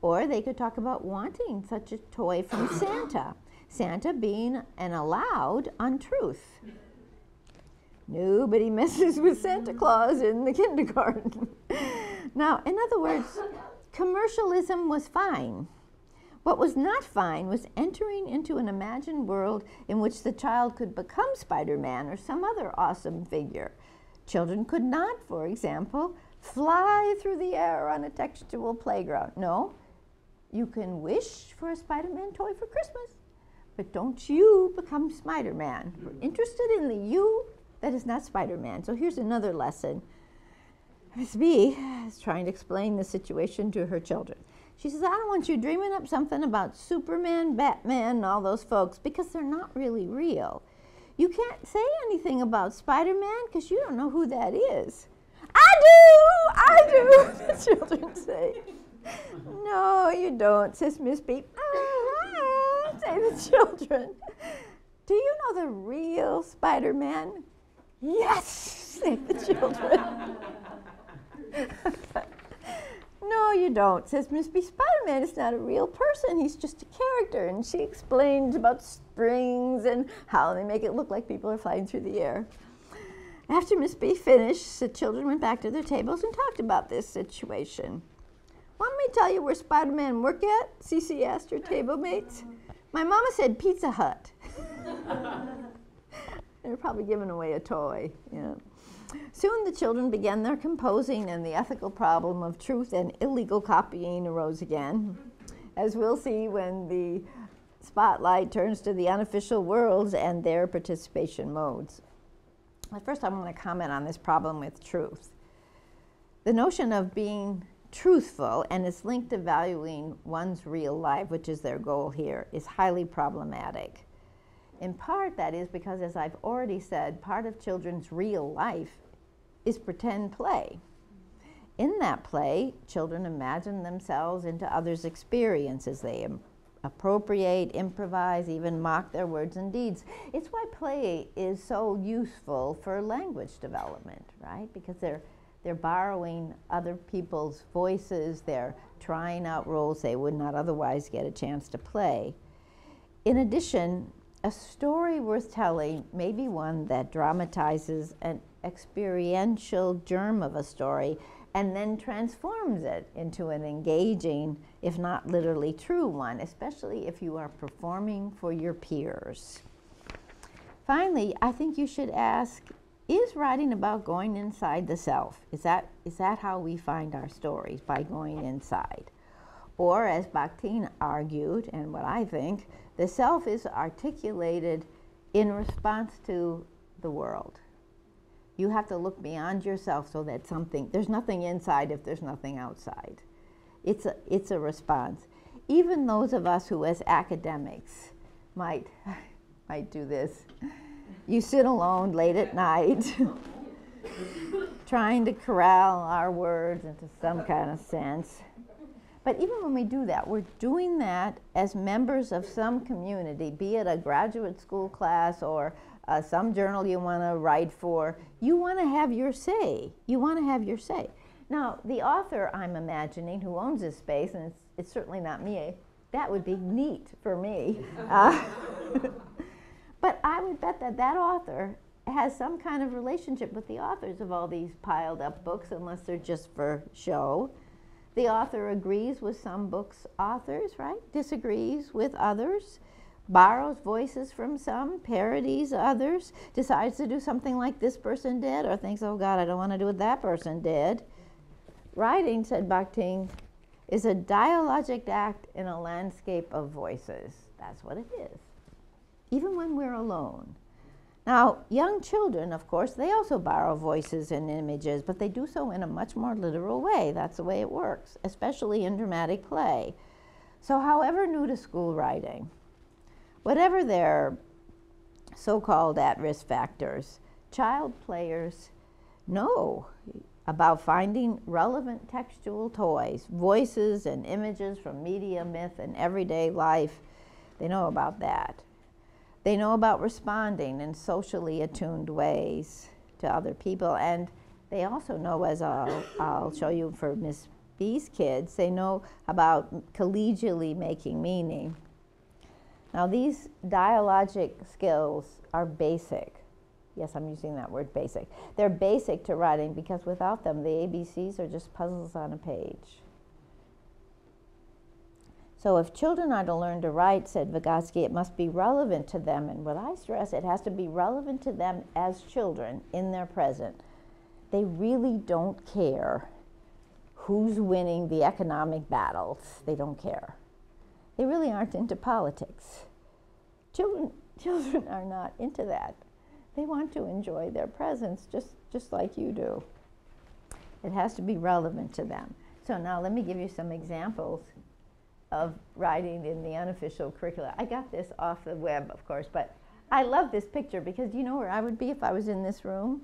Or they could talk about wanting such a toy from Santa. Santa being an allowed untruth. Nobody messes with Santa Claus in the kindergarten. Now, in other words, commercialism was fine. What was not fine was entering into an imagined world in which the child could become Spider-Man or some other awesome figure. Children could not, for example, fly through the air on a textual playground. No, you can wish for a Spider-Man toy for Christmas, but don't you become Spider-Man. We're interested in the you that is not Spider-Man. So here's another lesson. Miss B is trying to explain the situation to her children. She says, I don't want you dreaming up something about Superman, Batman, and all those folks because they're not really real. You can't say anything about Spider-Man because you don't know who that is. I do, the children say. No, you don't, says Miss B. Say the children. Do you know the real Spider-Man? Yes, say the children. No, you don't, says Miss B. Spider-Man is not a real person. He's just a character. And she explains about springs and how they make it look like people are flying through the air. After Miss B finished, the children went back to their tables and talked about this situation. Want me to tell you where Spider-Man work at? Cece asked her table mates. My mama said Pizza Hut. They were probably giving away a toy. Yeah. Soon the children began their composing and the ethical problem of truth and illegal copying arose again. As we'll see when the spotlight turns to the unofficial worlds and their participation modes. But first I want to comment on this problem with truth. The notion of being truthful and its linked to valuing one's real life, which is their goal here, is highly problematic. In part, that is because, as I've already said, part of children's real life is pretend play. In that play, children imagine themselves into others' experiences. They appropriate, improvise, even mock their words and deeds. It's why play is so useful for language development, right? Because they're borrowing other people's voices, they're trying out roles they would not otherwise get a chance to play. In addition, a story worth telling may be one that dramatizes an experiential germ of a story and then transforms it into an engaging, if not literally true one, especially if you are performing for your peers. Finally, I think you should ask, is writing about going inside the self? Is that how we find our stories, by going inside? Or, as Bakhtin argued, and what I think, the self is articulated in response to the world. You have to look beyond yourself so that there's nothing inside if there's nothing outside. It's a response. Even those of us who as academics might do this. You sit alone late at night trying to corral our words into some kind of sense. But even when we do that, we're doing that as members of some community, be it a graduate school class or some journal you want to write for. You want to have your say. You want to have your say. Now, the author, I'm imagining, who owns this space, and it's certainly not me, that would be neat for me. But I would bet that that author has some kind of relationship with the authors of all these piled up books, unless they're just for show. The author agrees with some books' authors, right? Disagrees with others, borrows voices from some, parodies others, decides to do something like this person did, or thinks, oh God, I don't want to do what that person did. Writing, said Bakhtin, is a dialogic act in a landscape of voices. That's what it is, even when we're alone. Now, young children, of course, they also borrow voices and images, but they do so in a much more literal way. That's the way it works, especially in dramatic play. So however new to school writing, whatever their so-called at-risk factors, child players know about finding relevant textual toys, voices and images from media, myth, and everyday life. They know about that. They know about responding in socially attuned ways to other people, and they also know, as I'll show you for Miss B's kids, they know about collegially making meaning. Now, these dialogic skills are basic. Yes, I'm using that word, basic. They're basic to writing because without them, the ABCs are just puzzles on a page. So if children are to learn to write, said Vygotsky, it must be relevant to them. And what I stress, it has to be relevant to them as children in their present. They really don't care who's winning the economic battles. They don't care. They really aren't into politics. Children are not into that. They want to enjoy their presence just like you do. It has to be relevant to them. So now let me give you some examples of writing in the unofficial curricula. I got this off the web, of course, but I love this picture because you know where I would be if I was in this room?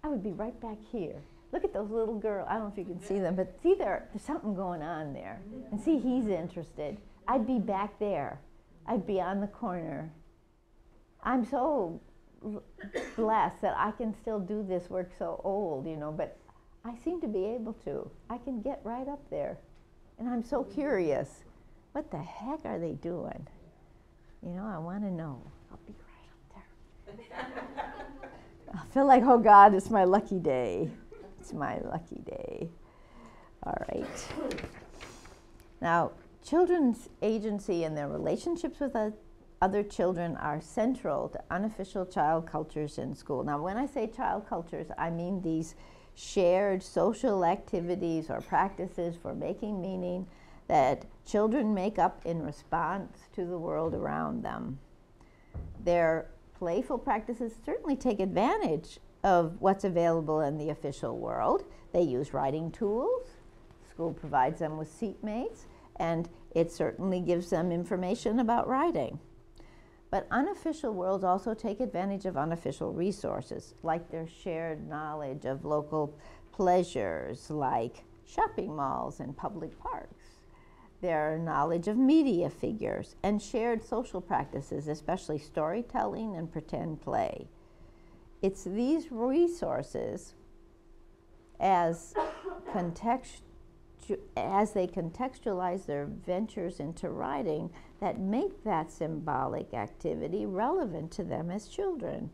I would be right back here. Look at those little girls. I don't know if you can see them, but see there's something going on there. And see, he's interested. I'd be back there. I'd be on the corner. I'm so blessed that I can still do this work so old, you know, but I seem to be able to. I can get right up there. And I'm so curious, what the heck are they doing? You know, I want to know. I'll be right up there. I feel like, oh God, it's my lucky day. It's my lucky day. All right. Now, children's agency and their relationships with other children are central to unofficial child cultures in school. Now, when I say child cultures, I mean these shared social activities or practices for making meaning that children make up in response to the world around them. Their playful practices certainly take advantage of what's available in the official world. They use writing tools. School provides them with seatmates, and it certainly gives them information about writing. But unofficial worlds also take advantage of unofficial resources, like their shared knowledge of local pleasures, like shopping malls and public parks, their knowledge of media figures, and shared social practices, especially storytelling and pretend play. It's these resources, as they contextualize their ventures into writing, that make that symbolic activity relevant to them as children.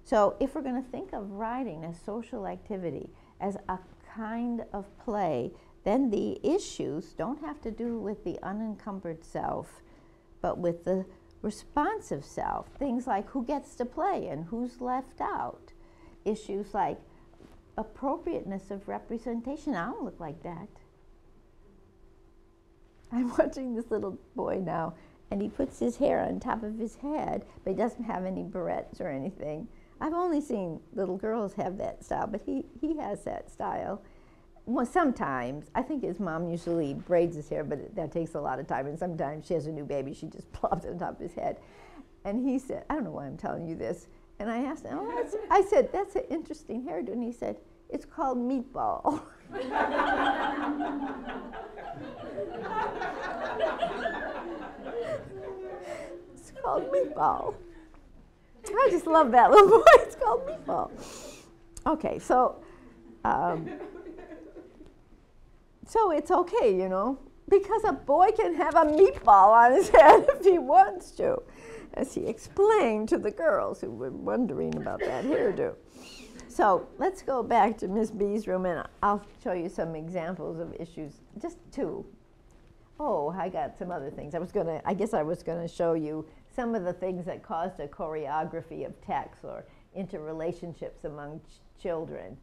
So if we're going to think of writing as social activity, as a kind of play, then the issues don't have to do with the unencumbered self, but with the responsive self. Things like who gets to play and who's left out. Issues like appropriateness of representation. I don't look like that. I'm watching this little boy now, and he puts his hair on top of his head, but he doesn't have any barrettes or anything. I've only seen little girls have that style, but he has that style. Well, sometimes, I think his mom usually braids his hair, but that takes a lot of time, and sometimes she has a new baby, she just plops it on top of his head. And he said, I don't know why I'm telling you this, and I asked him, I said, that's an interesting hairdo, and he said, it's called meatball. It's called meatball. I just love that little boy. It's called meatball. Okay, so it's okay, you know, because a boy can have a meatball on his head if he wants to. as he explained to the girls who were wondering about that hairdo. So let's go back to Miss B's room, and I'll show you some examples of issues, just two. Oh, I got some other things. I guess I was gonna show you some of the things that caused a choreography of text or interrelationships among children.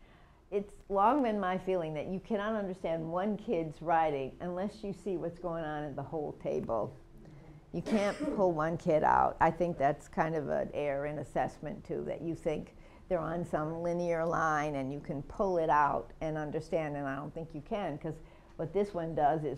It's long been my feeling that you cannot understand one kid's writing unless you see what's going on at the whole table. You can't pull one kid out. I think that's kind of an error in assessment too, that you think they're on some linear line and you can pull it out and understand, and I don't think you can, because what this one does is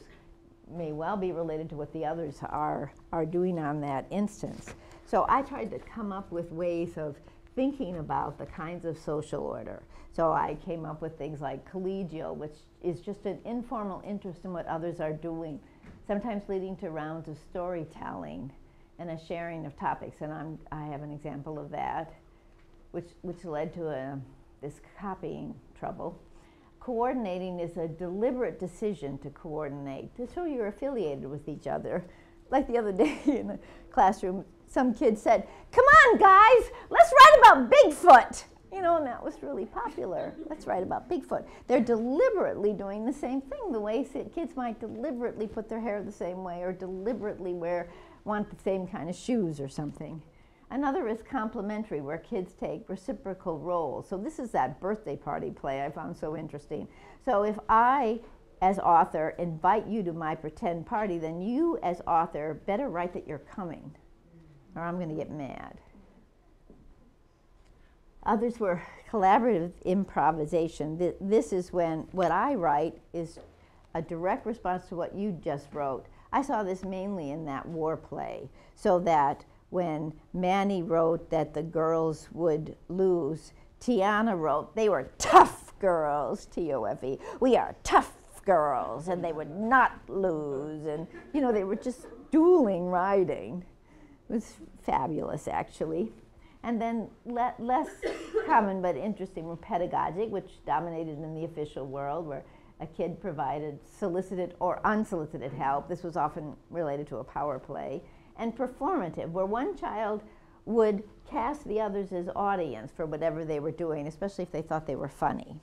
may well be related to what the others are doing on that instance. So I tried to come up with ways of thinking about the kinds of social order. So I came up with things like collegial, which is just an informal interest in what others are doing, sometimes leading to rounds of storytelling and a sharing of topics. And I have an example of that, which led to this copying trouble. Coordinating is a deliberate decision to coordinate, to show you're affiliated with each other. Like the other day in a classroom, some kid said, "Come on, guys, let's write about Bigfoot." You know, and that was really popular. Let's write about Bigfoot. They're deliberately doing the same thing, the way kids might deliberately put their hair the same way or deliberately want the same kind of shoes or something. Another is complementary, where kids take reciprocal roles. So this is that birthday party play I found so interesting. So if I, as author, invite you to my pretend party, then you, as author, better write that you're coming, or I'm going to get mad. Others were collaborative improvisation. This is when what I write is a direct response to what you just wrote. I saw this mainly in that war play, so that when Manny wrote that the girls would lose, Tiana wrote they were tough girls, T-O-F-E. We are tough girls, and they would not lose. And, you know, they were just dueling writing. It was fabulous, actually. And then less common but interesting were pedagogic, which dominated in the official world, where a kid provided solicited or unsolicited help. This was often related to a power play. And performative, where one child would cast the others as audience for whatever they were doing, especially if they thought they were funny,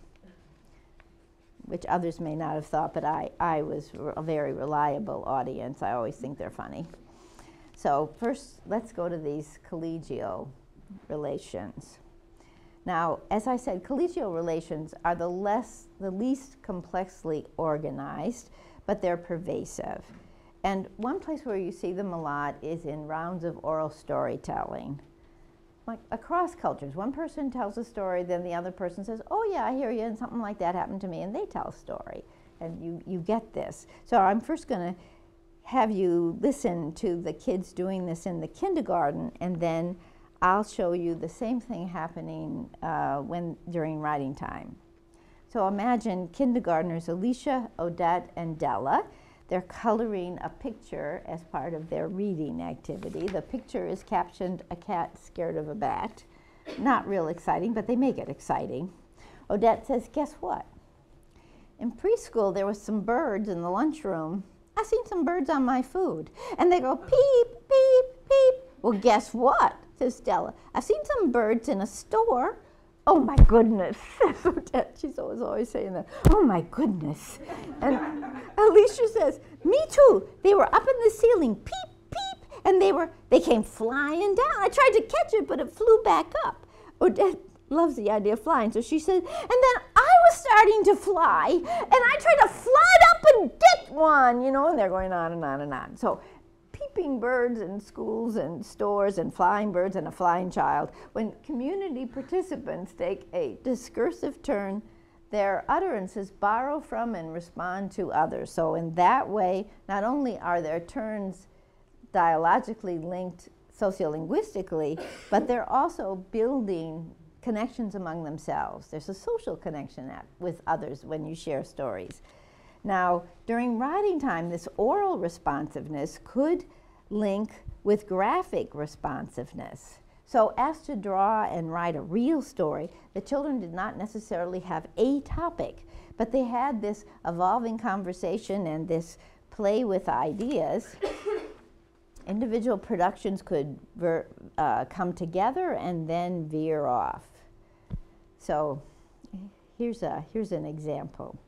which others may not have thought, but I was a very reliable audience. I always think they're funny. So first, let's go to these collegial relations. Now, as I said, collegial relations are the least complexly organized, but they're pervasive. And one place where you see them a lot is in rounds of oral storytelling. Like across cultures, one person tells a story, then the other person says, "Oh yeah, I hear you, and something like that happened to me," and they tell a story. And you get this. So I'm first gonna have you listen to the kids doing this in the kindergarten, and then I'll show you the same thing happening during writing time. So imagine kindergartners Alicia, Odette, and Della. They're coloring a picture as part of their reading activity. The picture is captioned, "A cat scared of a bat." Not real exciting, but they make it exciting. Odette says, "Guess what? In preschool, there was some birds in the lunchroom. I seen some birds on my food." And they go, "Peep, peep, peep." "Well, guess what?" says Stella. "I've seen some birds in a store." "Oh my goodness," says Odette. She's always saying that. "Oh my goodness." And Alicia says, "Me too. They were up in the ceiling, peep, peep, and they came flying down. I tried to catch it, but it flew back up." Odette loves the idea of flying, so she said, "And then I was starting to fly, and I tried to fly up and get one," you know, and they're going on and on and on. So peeping birds in schools and stores and flying birds and a flying child. When community participants take a discursive turn, their utterances borrow from and respond to others. So in that way, not only are their turns dialogically linked sociolinguistically, but they're also building connections among themselves. There's a social connection with others when you share stories. Now, during writing time, this oral responsiveness could link with graphic responsiveness. So asked to draw and write a real story, the children did not necessarily have a topic, but they had this evolving conversation and this play with ideas. individual productions could come together and then veer off. So here's an example.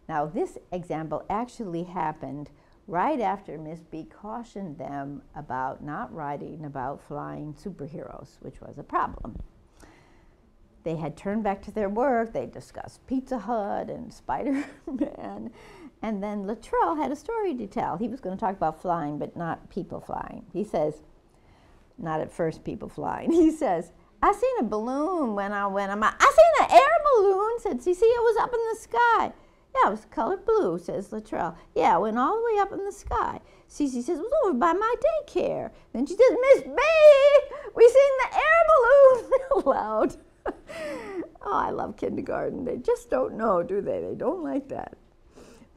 Now this example actually happened right after Miss B cautioned them about not writing about flying superheroes, which was a problem. They had turned back to their work, they discussed Pizza Hut and Spider-Man, and then Luttrell had a story to tell. He was going to talk about flying, but not people flying. He says, not at first people flying, he says, I seen a balloon when I went on my, I seen an air balloon, said Cece, it was up in the sky. Yeah, it was colored blue, says Luttrell. Yeah, it went all the way up in the sky. Cece says, it was over by my daycare. Then she says, Miss B, we seen the air balloon, real loud. Oh, I love kindergarten. They just don't know, do they? They don't like that.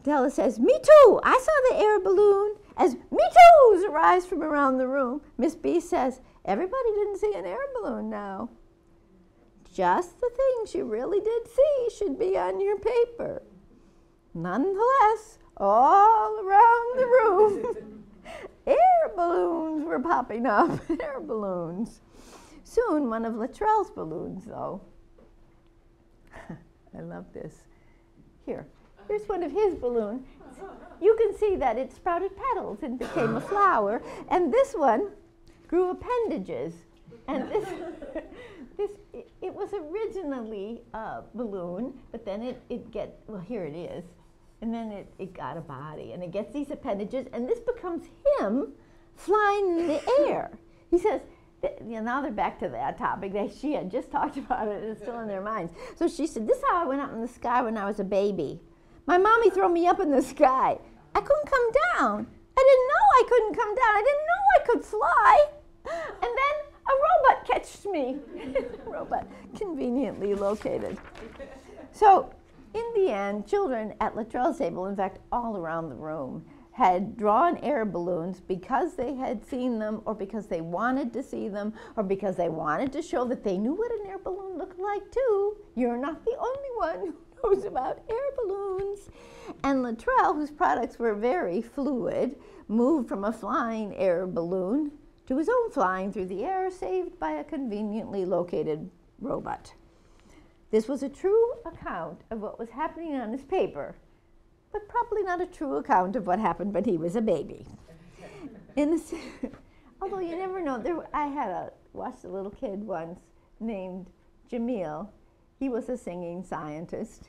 Della says, me too. I saw the air balloon as me too's arise from around the room. Miss B says, everybody didn't see an air balloon now. Just the things you really did see should be on your paper. Nonetheless, all around the room, air balloons were popping up, air balloons. Soon, one of Luttrell's balloons, though. I love this. Here's one of his balloons. You can see that it sprouted petals and became a flower. And this one grew appendages. And it was originally a balloon, but then well, here it is. And then it got a body, and it gets these appendages, and this becomes him flying in the air. He says, now they're back to that topic. She had just talked about it, and it's still in their minds. So she said, this is how I went up in the sky when I was a baby. My mommy threw me up in the sky. I couldn't come down. I didn't know I couldn't come down. I didn't know I could fly. And then a robot catched me. Robot conveniently located. So in the end, children at Luttrell's table, in fact, all around the room, had drawn air balloons because they had seen them, or because they wanted to see them, or because they wanted to show that they knew what an air balloon looked like too. You're not the only one who knows about air balloons. And Luttrell, whose products were very fluid, moved from a flying air balloon to his own flying through the air, saved by a conveniently located robot. This was a true account of what was happening on his paper, but probably not a true account of what happened when he was a baby. Although you never know, I watched a little kid once named Jamil. He was a singing scientist,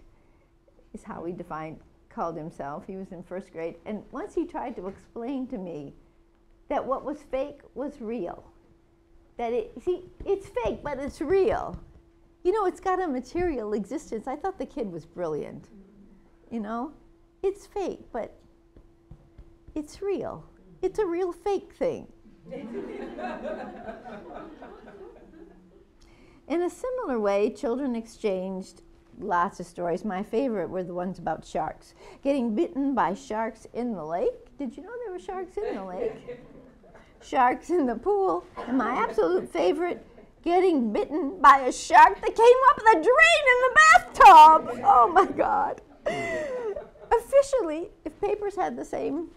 is how he called himself. He was in first grade, and once he tried to explain to me that what was fake was real. That it's fake, but it's real. You know, it's got a material existence. I thought the kid was brilliant. You know, it's fake, but it's real. It's a real fake thing. In a similar way, children exchanged lots of stories. My favorite were the ones about sharks. Getting bitten by sharks in the lake. Did you know there were sharks in the lake? Sharks in the pool. And my absolute favorite, getting bitten by a shark that came up the drain in the bathtub. Oh my God. Officially, if papers had the same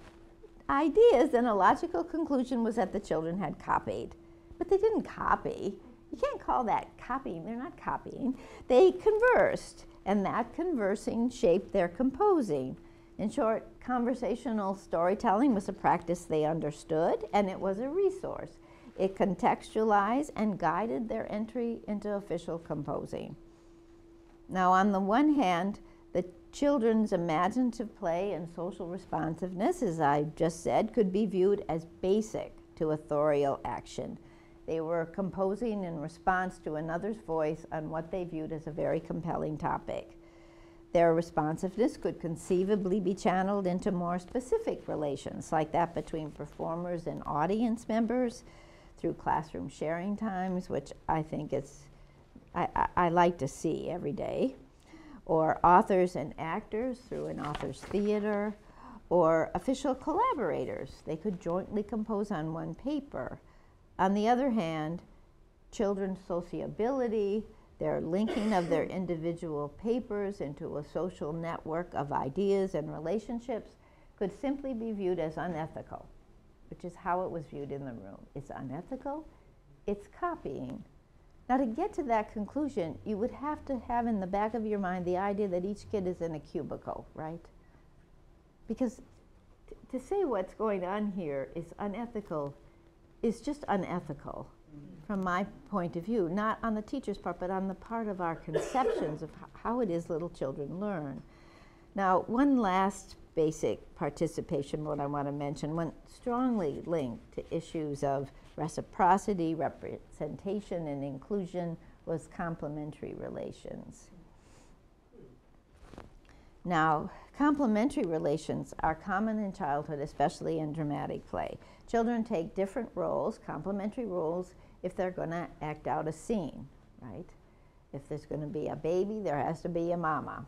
ideas, then a logical conclusion was that the children had copied. But they didn't copy. You can't call that copying. They're not copying. They conversed, and that conversing shaped their composing. In short, conversational storytelling was a practice they understood, and it was a resource. It contextualized and guided their entry into official composing. Now, on the one hand, the children's imaginative play and social responsiveness, as I just said, could be viewed as basic to authorial action. They were composing in response to another's voice on what they viewed as a very compelling topic. Their responsiveness could conceivably be channeled into more specific relations, like that between performers and audience members, through classroom sharing times, which I think I like to see every day, or authors and actors through an author's theater, or official collaborators. They could jointly compose on one paper. On the other hand, children's sociability, their linking of their individual papers into a social network of ideas and relationships, could simply be viewed as unethical. which is how it was viewed in the room. It's unethical, it's copying. Now, to get to that conclusion, you would have to have in the back of your mind the idea that each kid is in a cubicle, right? Because to say what's going on here is unethical is just unethical from my point of view, not on the teacher's part, but on the part of our conceptions of how it is little children learn. Now, one last basic participation mode I want to mention, one strongly linked to issues of reciprocity, representation, and inclusion, was complementary relations. Now, complementary relations are common in childhood, especially in dramatic play. Children take different roles, complementary roles, if they're going to act out a scene, right? If there's going to be a baby, there has to be a mama.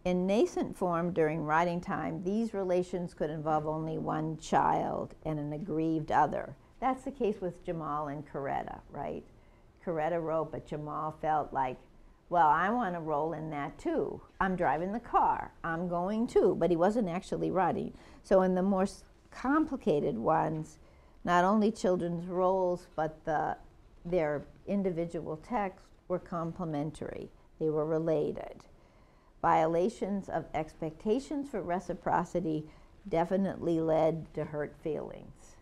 In nascent form during writing time, these relations could involve only one child and an aggrieved other. That's the case with Jamal and Coretta, right? Coretta wrote, but Jamal felt like, well, I want to roll in that too. I'm driving the car. I'm going too. But he wasn't actually writing. So in the more complicated ones, not only children's roles, but their individual texts were complementary. They were related. Violations of expectations for reciprocity definitely led to hurt feelings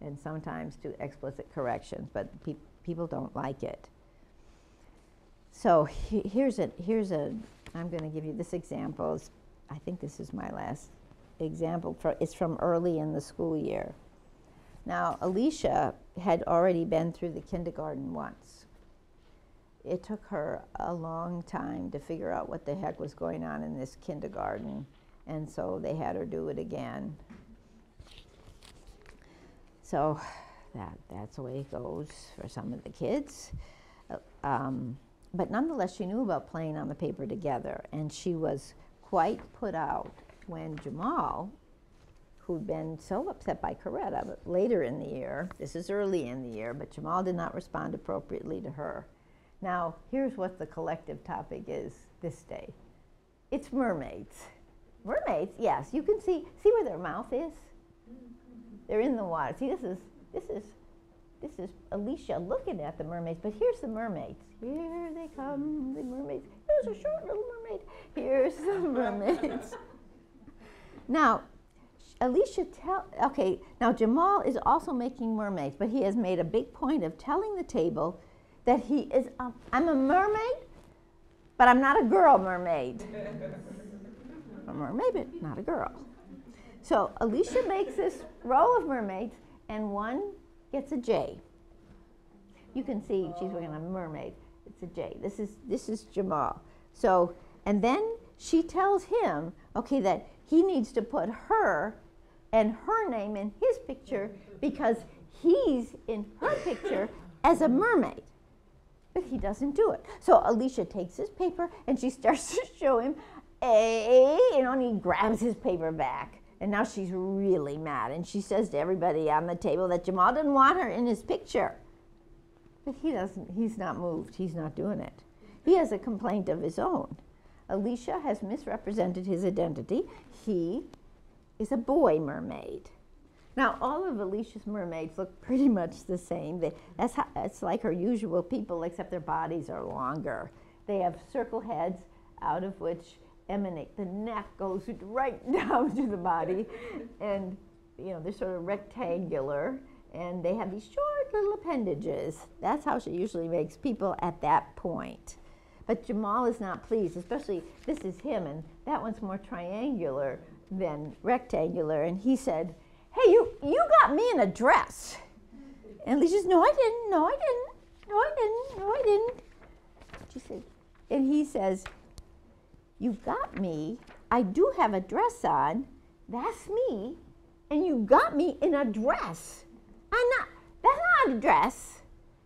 and sometimes to explicit corrections, but people don't like it. So here's a, I'm going to give you this example. I think this is my last example. It's from early in the school year. Now, Alicia had already been through the kindergarten once. It took her a long time to figure out what the heck was going on in this kindergarten, and so they had her do it again. So that's the way it goes for some of the kids. But nonetheless, she knew about playing on the paper together, and she was quite put out when Jamal, who'd been so upset by Coretta, but later in the year, this is early in the year, but Jamal did not respond appropriately to her. Now, here's what the collective topic is this day. It's mermaids. Mermaids, yes, you can see where their mouth is? They're in the water. See, this is Alicia looking at the mermaids, but here's the mermaids. Here they come, the mermaids. Here's a short little mermaid. Here's the mermaids. Now, Alicia now Jamal is also making mermaids, but he has made a big point of telling the table that he is, I'm a mermaid, but I'm not a girl mermaid. I'm a mermaid, but not a girl. So Alicia makes this row of mermaids, and one gets a J. You can see she's working on a mermaid. It's a J. This is Jamal. So, and then she tells him, okay, that he needs to put her and her name in his picture because he's in her picture as a mermaid. But he doesn't do it. So Alicia takes his paper and she starts to show him and he grabs his paper back. And now she's really mad, and she says to everybody on the table that Jamal didn't want her in his picture. But he's not moved, he's not doing it. He has a complaint of his own. Alicia has misrepresented his identity. He is a boy mermaid. Now, all of Alicia's mermaids look pretty much the same. It's like her usual people, except their bodies are longer. They have circle heads out of which emanate. The neck goes right down to the body, and they're sort of rectangular, and they have these short little appendages. That's how she usually makes people at that point. But Jamal is not pleased, especially this is him, and that one's more triangular than rectangular, and he said, hey, you got me in a dress. And Alicia says, no, I didn't, no, I didn't, no, I didn't, no, I didn't. She said, and he says, you got me, I do have a dress on, that's me, and you got me in a dress. That's not a dress,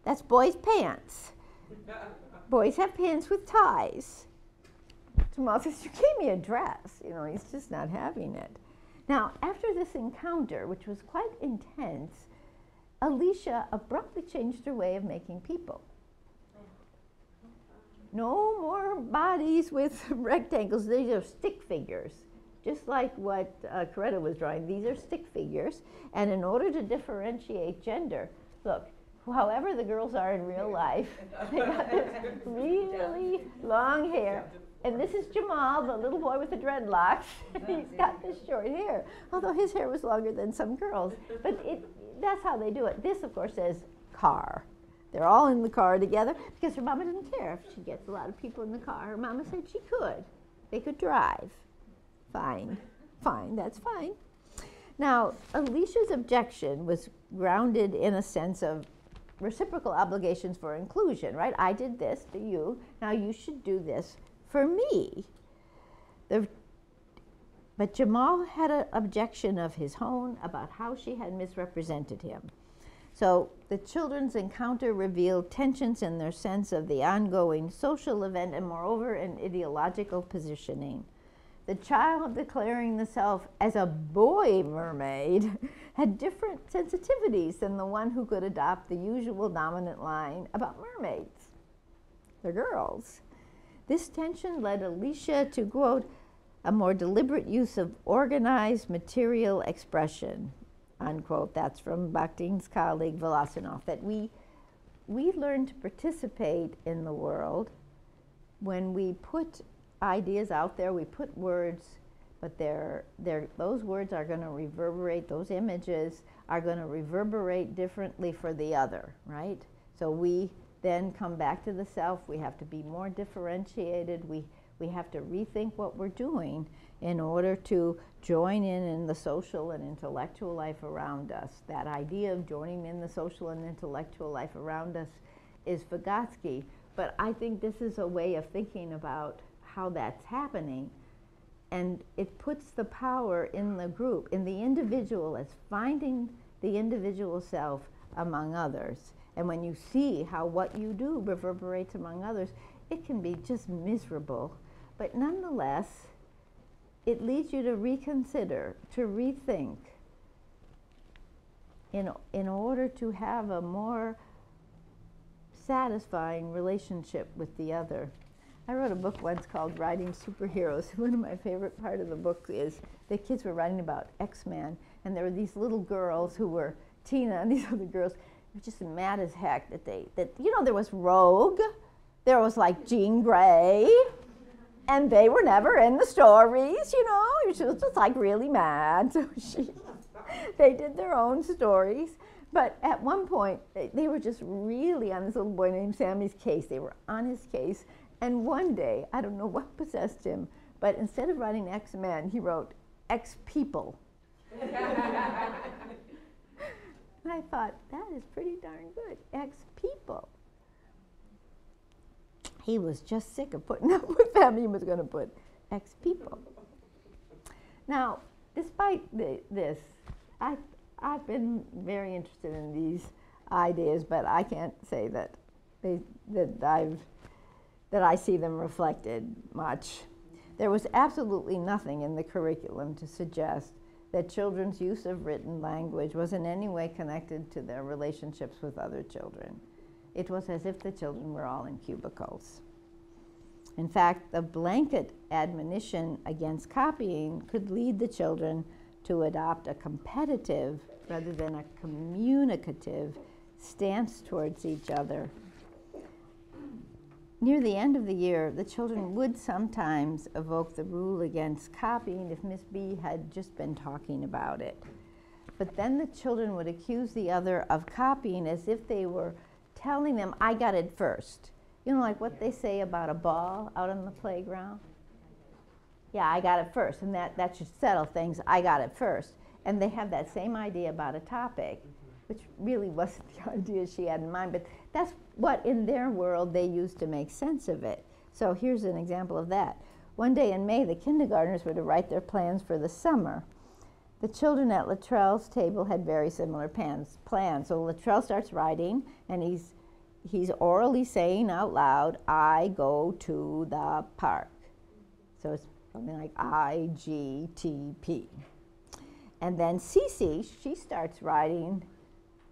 that's boys' pants. Boys have pants with ties. Jamal says, you gave me a dress. He's just not having it. Now, after this encounter, which was quite intense, Alicia abruptly changed her way of making people. No more bodies with rectangles. These are stick figures. just like what Coretta was drawing. These are stick figures, and in order to differentiate gender, look, however the girls are in real life, they got this really long hair. And this is Jamal, the little boy with the dreadlocks. He's got this short hair, although his hair was longer than some girls. But that's how they do it. This, of course, says car. They're all in the car together because her mama didn't care if she gets a lot of people in the car. Her mama said she could. They could drive. Fine, fine, that's fine. Now, Alicia's objection was grounded in a sense of reciprocal obligations for inclusion, right? I did this to you, now you should do this for me. But Jamal had an objection of his own about how she had misrepresented him. So the children's encounter revealed tensions in their sense of the ongoing social event and moreover an ideological positioning. The child declaring the self as a boy mermaid had different sensitivities than the one who could adopt the usual dominant line about mermaids. They're girls. This tension led Alicia to, quote, a more deliberate use of organized material expression, unquote. That's from Bakhtin's colleague Volosinov, that we learn to participate in the world when we put ideas out there, we put words, but those words are going to reverberate, those images are going to reverberate differently for the other, right? So we then come back to the self. We have to be more differentiated. We have to rethink what we're doing in order to join in the social and intellectual life around us. That idea of joining in the social and intellectual life around us is Vygotsky, but I think this is a way of thinking about how that's happening, and it puts the power in the group, in the individual, as finding the individual self among others. And when you see how what you do reverberates among others, it can be just miserable. But nonetheless, it leads you to reconsider, to rethink, in order to have a more satisfying relationship with the other. I wrote a book once called Writing Superheroes. One of my favorite part of the book is the kids were writing about X-Men, and there were these little girls who were Tina and these other girls were just mad as heck that you know, there was Rogue, there was like Jean Grey, and they were never in the stories, you know. She was just like really mad. So they did their own stories. But at one point, they were just really on this little boy named Sammy's case. They were on his case. And one day, I don't know what possessed him, but instead of writing X-Men, he wrote X-People. And I thought, that is pretty darn good, X-People. He was just sick of putting up with them. He was going to put X-People. Now, despite this, I've been very interested in these ideas, but I can't say that I see them reflected much. There was absolutely nothing in the curriculum to suggest that children's use of written language was in any way connected to their relationships with other children. It was as if the children were all in cubicles. In fact, the blanket admonition against copying could lead the children to adopt a competitive rather than a communicative stance towards each other. Near the end of the year, the children would sometimes evoke the rule against copying if Miss B had just been talking about it. But then the children would accuse the other of copying as if they were telling them, I got it first. You know, like what they say about a ball out on the playground? Yeah, I got it first, and that should settle things. I got it first. And they have that same idea about a topic, which really wasn't the idea she had in mind, but that's what in their world they used to make sense of it. So here's an example of that. One day in May, the kindergartners were to write their plans for the summer. The children at Luttrell's table had very similar plans. So Luttrell starts writing, and he's orally saying out loud, I go to the park. So it's something like IGTP. And then Cece, she starts writing,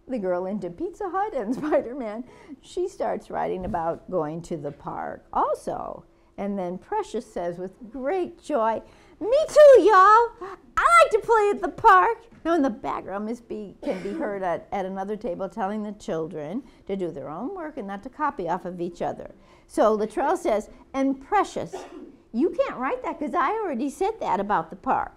the girl into Pizza Hut and Spider-Man, she starts writing about going to the park also. And then Precious says with great joy, "Me too, y'all. I like to play at the park." Now in the background, Miss B can be heard at another table telling the children to do their own work and not to copy off of each other. So Latrell says, "And Precious, you can't write that because I already said that about the park."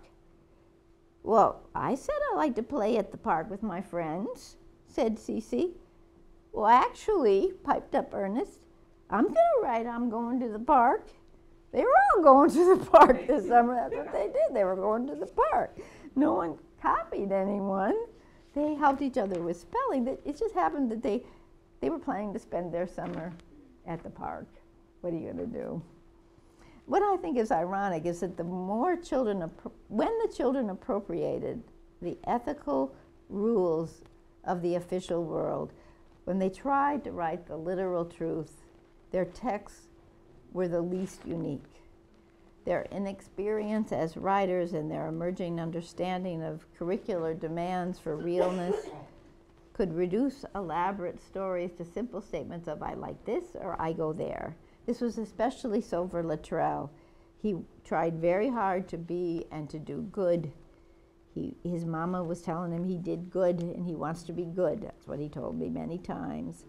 "Well, I said I like to play at the park with my friends," said Cece. "Well, actually," piped up Ernest, "I'm going to write I'm going to the park." They were all going to the park this summer. That's what they did. They were going to the park. No one copied anyone. They helped each other with spelling. It just happened that they were planning to spend their summer at the park. What are you going to do? What I think is ironic is that when the children appropriated the ethical rules of the official world, when they tried to write the literal truth, their texts were the least unique. Their inexperience as writers and their emerging understanding of curricular demands for realness could reduce elaborate stories to simple statements of "I like this" or "I go there." This was especially so for Latrell. He tried very hard to be and to do good. His mama was telling him he did good and he wants to be good. That's what he told me many times.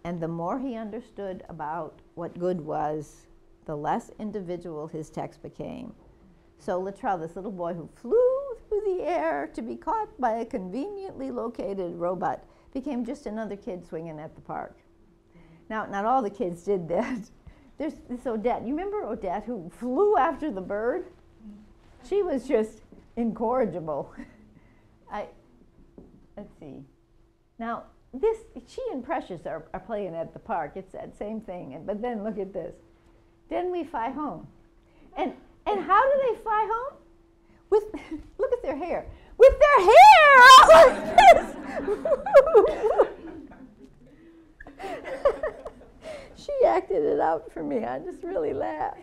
And the more he understood about what good was, the less individual his text became. So Latrell, this little boy who flew through the air to be caught by a conveniently located robot, became just another kid swinging at the park. Now, not all the kids did that. There's this Odette. You remember Odette who flew after the bird? She was just incorrigible. Let's see. Now, she and Precious are playing at the park. It's that same thing. But then look at this. "Then we fly home." And how do they fly home? Look at their hair. With their hair out like this. She acted it out for me. I just really laughed.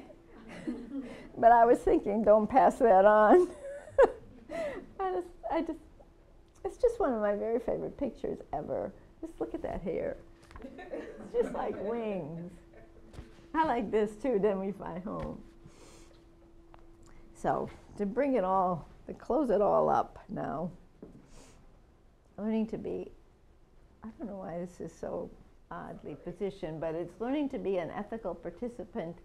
But I was thinking, don't pass that on. It's just one of my very favorite pictures ever. Just look at that hair. It's just like wings. I like this too, "Then we fly home." So to close it all up now, learning to be, I don't know why this is so oddly positioned, but it's learning to be an ethical participant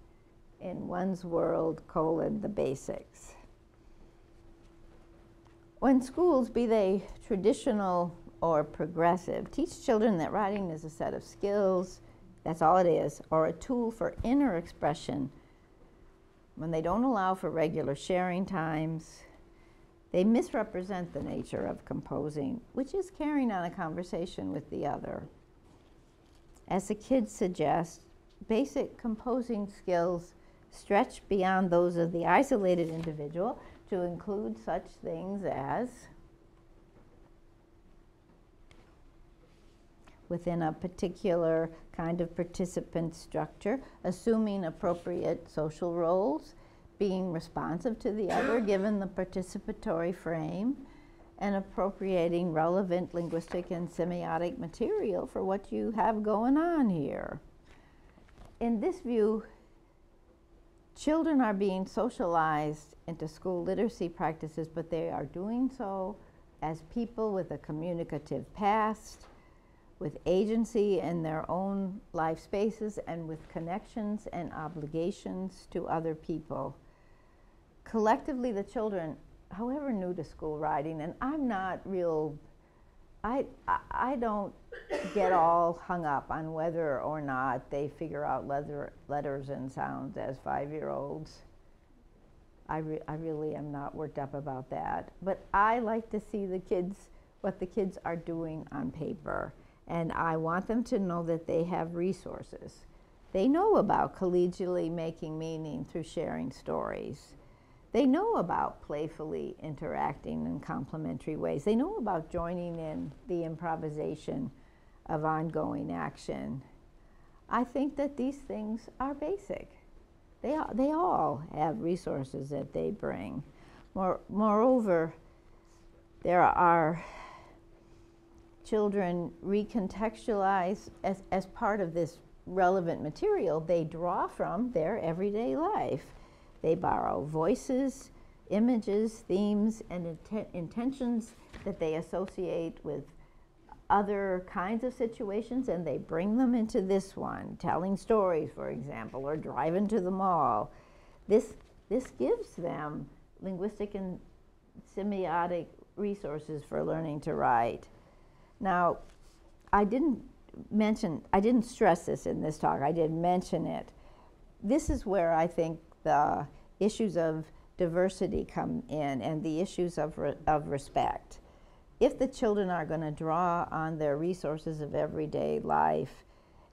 in one's world, the basics. When schools, be they traditional or progressive, teach children that writing is a set of skills, that's all it is, or a tool for inner expression, when they don't allow for regular sharing times, they misrepresent the nature of composing, which is carrying on a conversation with the other. As the kids suggest, basic composing skills stretch beyond those of the isolated individual to include such things as, within a particular kind of participant structure, assuming appropriate social roles, being responsive to the other given the participatory frame, and appropriating relevant linguistic and semiotic material for what you have going on here. In this view, children are being socialized into school literacy practices, but they are doing so as people with a communicative past, with agency in their own life spaces, and with connections and obligations to other people. Collectively, the children, however new to school writing, and I'm not real, I don't get all hung up on whether or not they figure out letters and sounds as 5-year-olds. I really am not worked up about that. But I like to see what the kids are doing on paper. And I want them to know that they have resources. They know about collegially making meaning through sharing stories. They know about playfully interacting in complementary ways. They know about joining in the improvisation of ongoing action. I think that these things are basic. They all have resources that they bring. Moreover, there are children recontextualize as part of this relevant material, they draw from their everyday life. They borrow voices, images, themes, and intentions that they associate with other kinds of situations, and they bring them into this one, telling stories, for example, or driving to the mall. This gives them linguistic and semiotic resources for learning to write. Now, I didn't stress this in this talk, I did mention it. This is where I think the issues of diversity come in, and the issues of respect. If the children are going to draw on their resources of everyday life,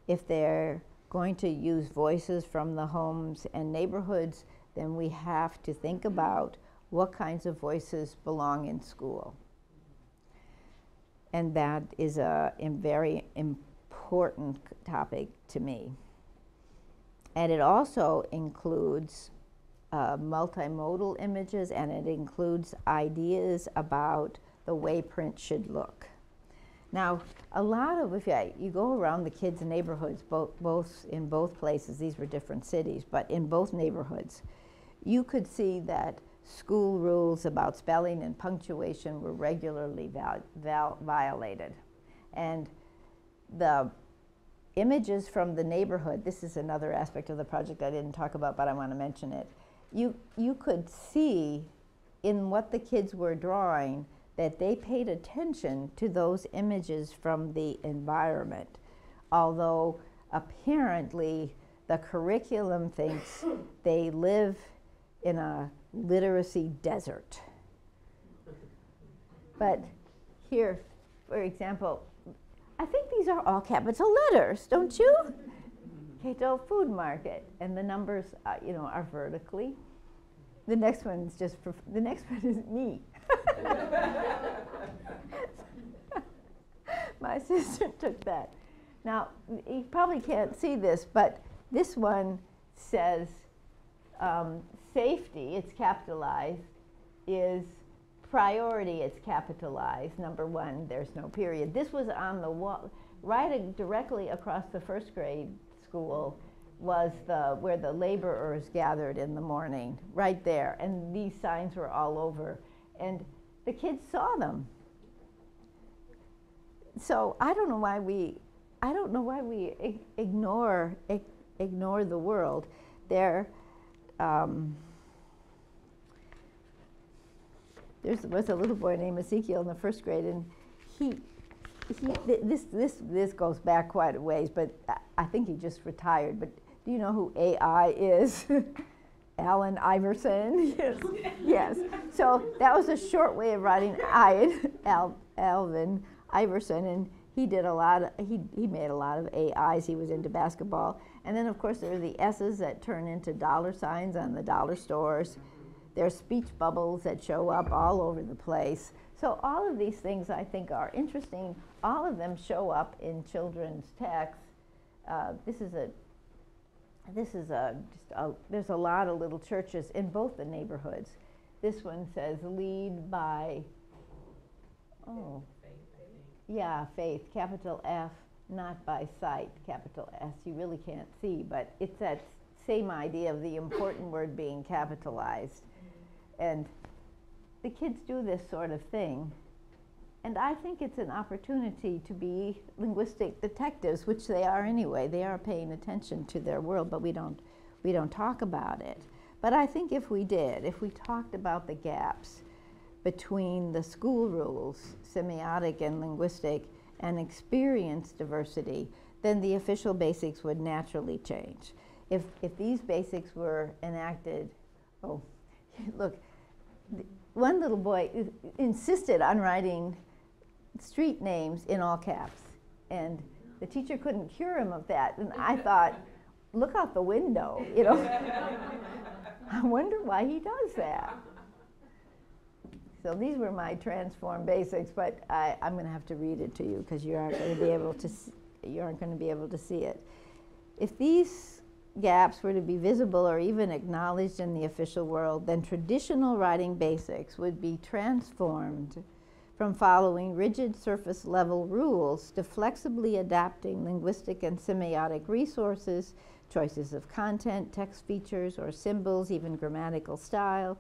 if they're going to use voices from the homes and neighborhoods, then we have to think about what kinds of voices belong in school. And that is a very important topic to me. And it also includes multimodal images, and it includes ideas about the way print should look. Now, a lot of, if you go around the kids' neighborhoods, in both places, these were different cities, but in both neighborhoods, you could see that school rules about spelling and punctuation were regularly violated. And the images from the neighborhood, this is another aspect of the project I didn't talk about, but I want to mention it. You could see in what the kids were drawing that they paid attention to those images from the environment, although apparently the curriculum thinks they live in a literacy desert. But here, for example, I think these are all capital letters, don't you? Cato Food Market, and the numbers, are vertically. The next one is the next one is me. My sister took that. Now, you probably can't see this, but this one says safety, it's capitalized, is priority, it's capitalized. Number one, there's no period. This was on the wall, right directly across the first grade school was where the laborers gathered in the morning, right there. And these signs were all over. And the kids saw them. So I don't know why we ignore the world. There was a little boy named Ezekiel in the first grade, and this goes back quite a ways, but I think he just retired. But do you know who AI is? Alan Iverson. Yes. Yes. So that was a short way of writing Alvin Iverson, and he did a lot. He made a lot of AIs. He was into basketball, and then of course there are the S's that turn into dollar signs on the dollar stores. There's speech bubbles that show up all over the place. So all of these things I think are interesting. All of them show up in children's texts. There's a lot of little churches in both the neighborhoods. This one says lead by, faith, capital F, not by sight, capital S. You really can't see, but it's that same idea of the important word being capitalized. And the kids do this sort of thing. And I think it's an opportunity to be linguistic detectives, which they are anyway. They are paying attention to their world, but we don't talk about it. But I think if we talked about the gaps between the school rules, semiotic and linguistic, and experience diversity, then the official basics would naturally change. If these basics were enacted, look, one little boy insisted on writing street names in all caps, and the teacher couldn't cure him of that. And I thought, look out the window, I wonder why he does that. So these were my transform basics, but I'm going to have to read it to you because you aren't going to be able to see it. If these gaps were to be visible or even acknowledged in the official world, then traditional writing basics would be transformed from following rigid surface level rules to flexibly adapting linguistic and semiotic resources, choices of content, text features, or symbols, even grammatical style,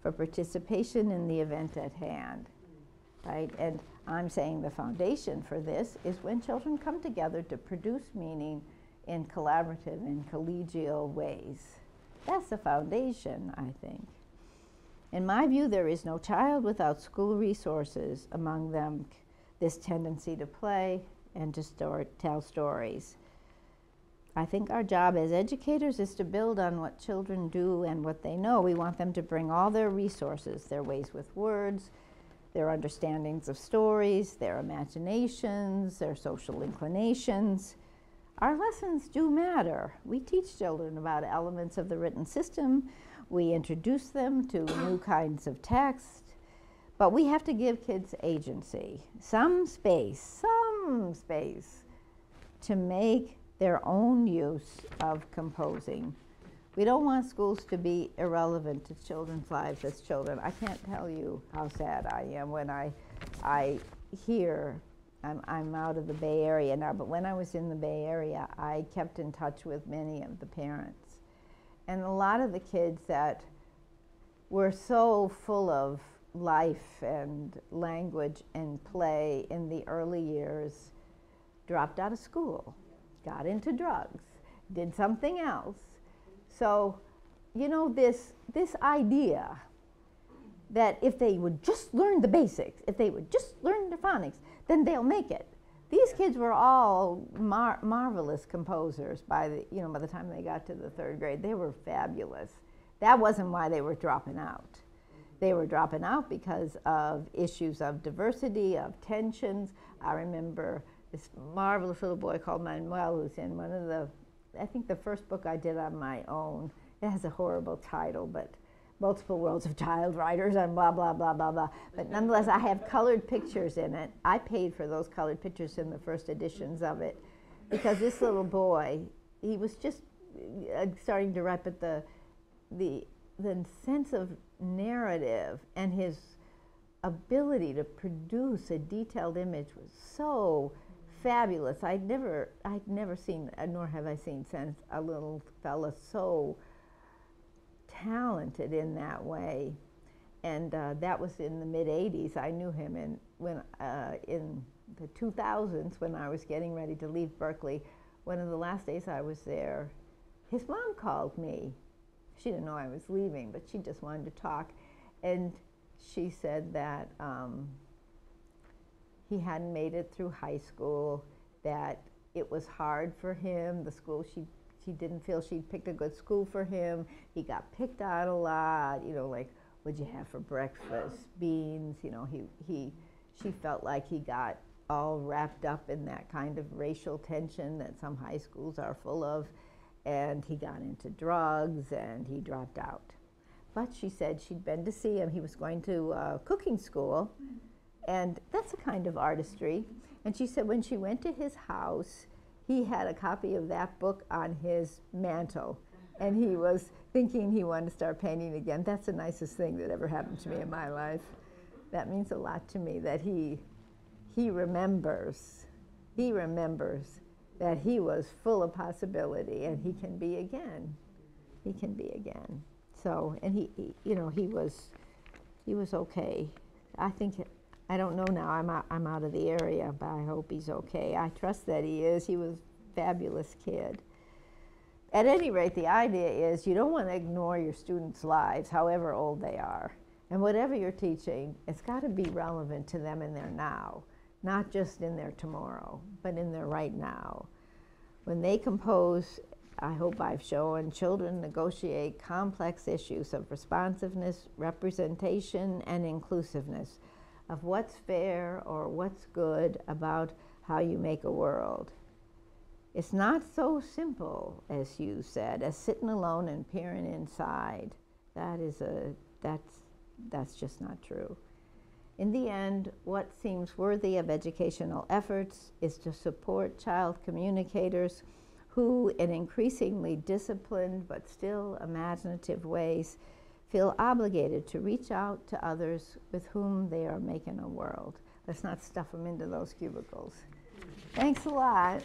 for participation in the event at hand, right? And I'm saying the foundation for this is when children come together to produce meaning in collaborative and collegial ways. That's the foundation, I think. In my view, there is no child without school resources, among them this tendency to play and to tell stories. I think our job as educators is to build on what children do and what they know. We want them to bring all their resources, their ways with words, their understandings of stories, their imaginations, their social inclinations. Our lessons do matter. We teach children about elements of the written system. We introduce them to new kinds of text. But we have to give kids agency, some space to make their own use of composing. We don't want schools to be irrelevant to children's lives as children. I can't tell you how sad I am when I hear, I'm out of the Bay Area now, but when I was in the Bay Area, I kept in touch with many of the parents. And a lot of the kids that were so full of life and language and play in the early years dropped out of school, got into drugs, did something else. So, you know, this idea that if they would just learn the basics, if they would just learn the phonics, then they'll make it. These kids were all marvelous composers by the time they got to the third grade. They were fabulous. That wasn't why they were dropping out. They were dropping out because of issues of diversity, of tensions. I remember this marvelous little boy called Manuel, who's in one of the, I think the first book I did on my own. It has a horrible title, but Multiple Worlds of Child Writers and blah, blah, blah, blah, blah. But nonetheless, I have colored pictures in it. I paid for those colored pictures in the first editions of it because this little boy, he was just starting to write, but the sense of narrative and his ability to produce a detailed image was so fabulous. I'd never seen, nor have I seen since, a little fella so talented in that way. And that was in the mid-'80s. I knew him in the 2000s when I was getting ready to leave Berkeley. One of the last days I was there, his mom called me. She didn't know I was leaving, but she just wanted to talk. And she said that he hadn't made it through high school, that it was hard for him. The school, she didn't feel she'd picked a good school for him. He got picked out a lot, like, what'd you have for breakfast? Beans, she felt like he got all wrapped up in that kind of racial tension that some high schools are full of, and he got into drugs and he dropped out. But she said she'd been to see him. He was going to cooking school, and that's a kind of artistry. And she said when she went to his house, he had a copy of that book on his mantle, and he was thinking he wanted to start painting again. That's the nicest thing that ever happened to me in my life. That means a lot to me, that he remembers that he was full of possibility, and he can be again. He can be again. So, and he was okay. I don't know now, I'm out of the area, but I hope he's okay. I trust that he is. He was a fabulous kid. At any rate, the idea is you don't want to ignore your students' lives, however old they are. And whatever you're teaching, it's got to be relevant to them in their now, not just in their tomorrow, but in their right now. When they compose, I hope I've shown, children negotiate complex issues of responsiveness, representation, and inclusiveness, of what's fair or what's good about how you make a world. It's not so simple, as you said, as sitting alone and peering inside. That's just not true. In the end, what seems worthy of educational efforts is to support child communicators who, in increasingly disciplined but still imaginative ways, feel obligated to reach out to others with whom they are making a world. Let's not stuff them into those cubicles. Thanks a lot.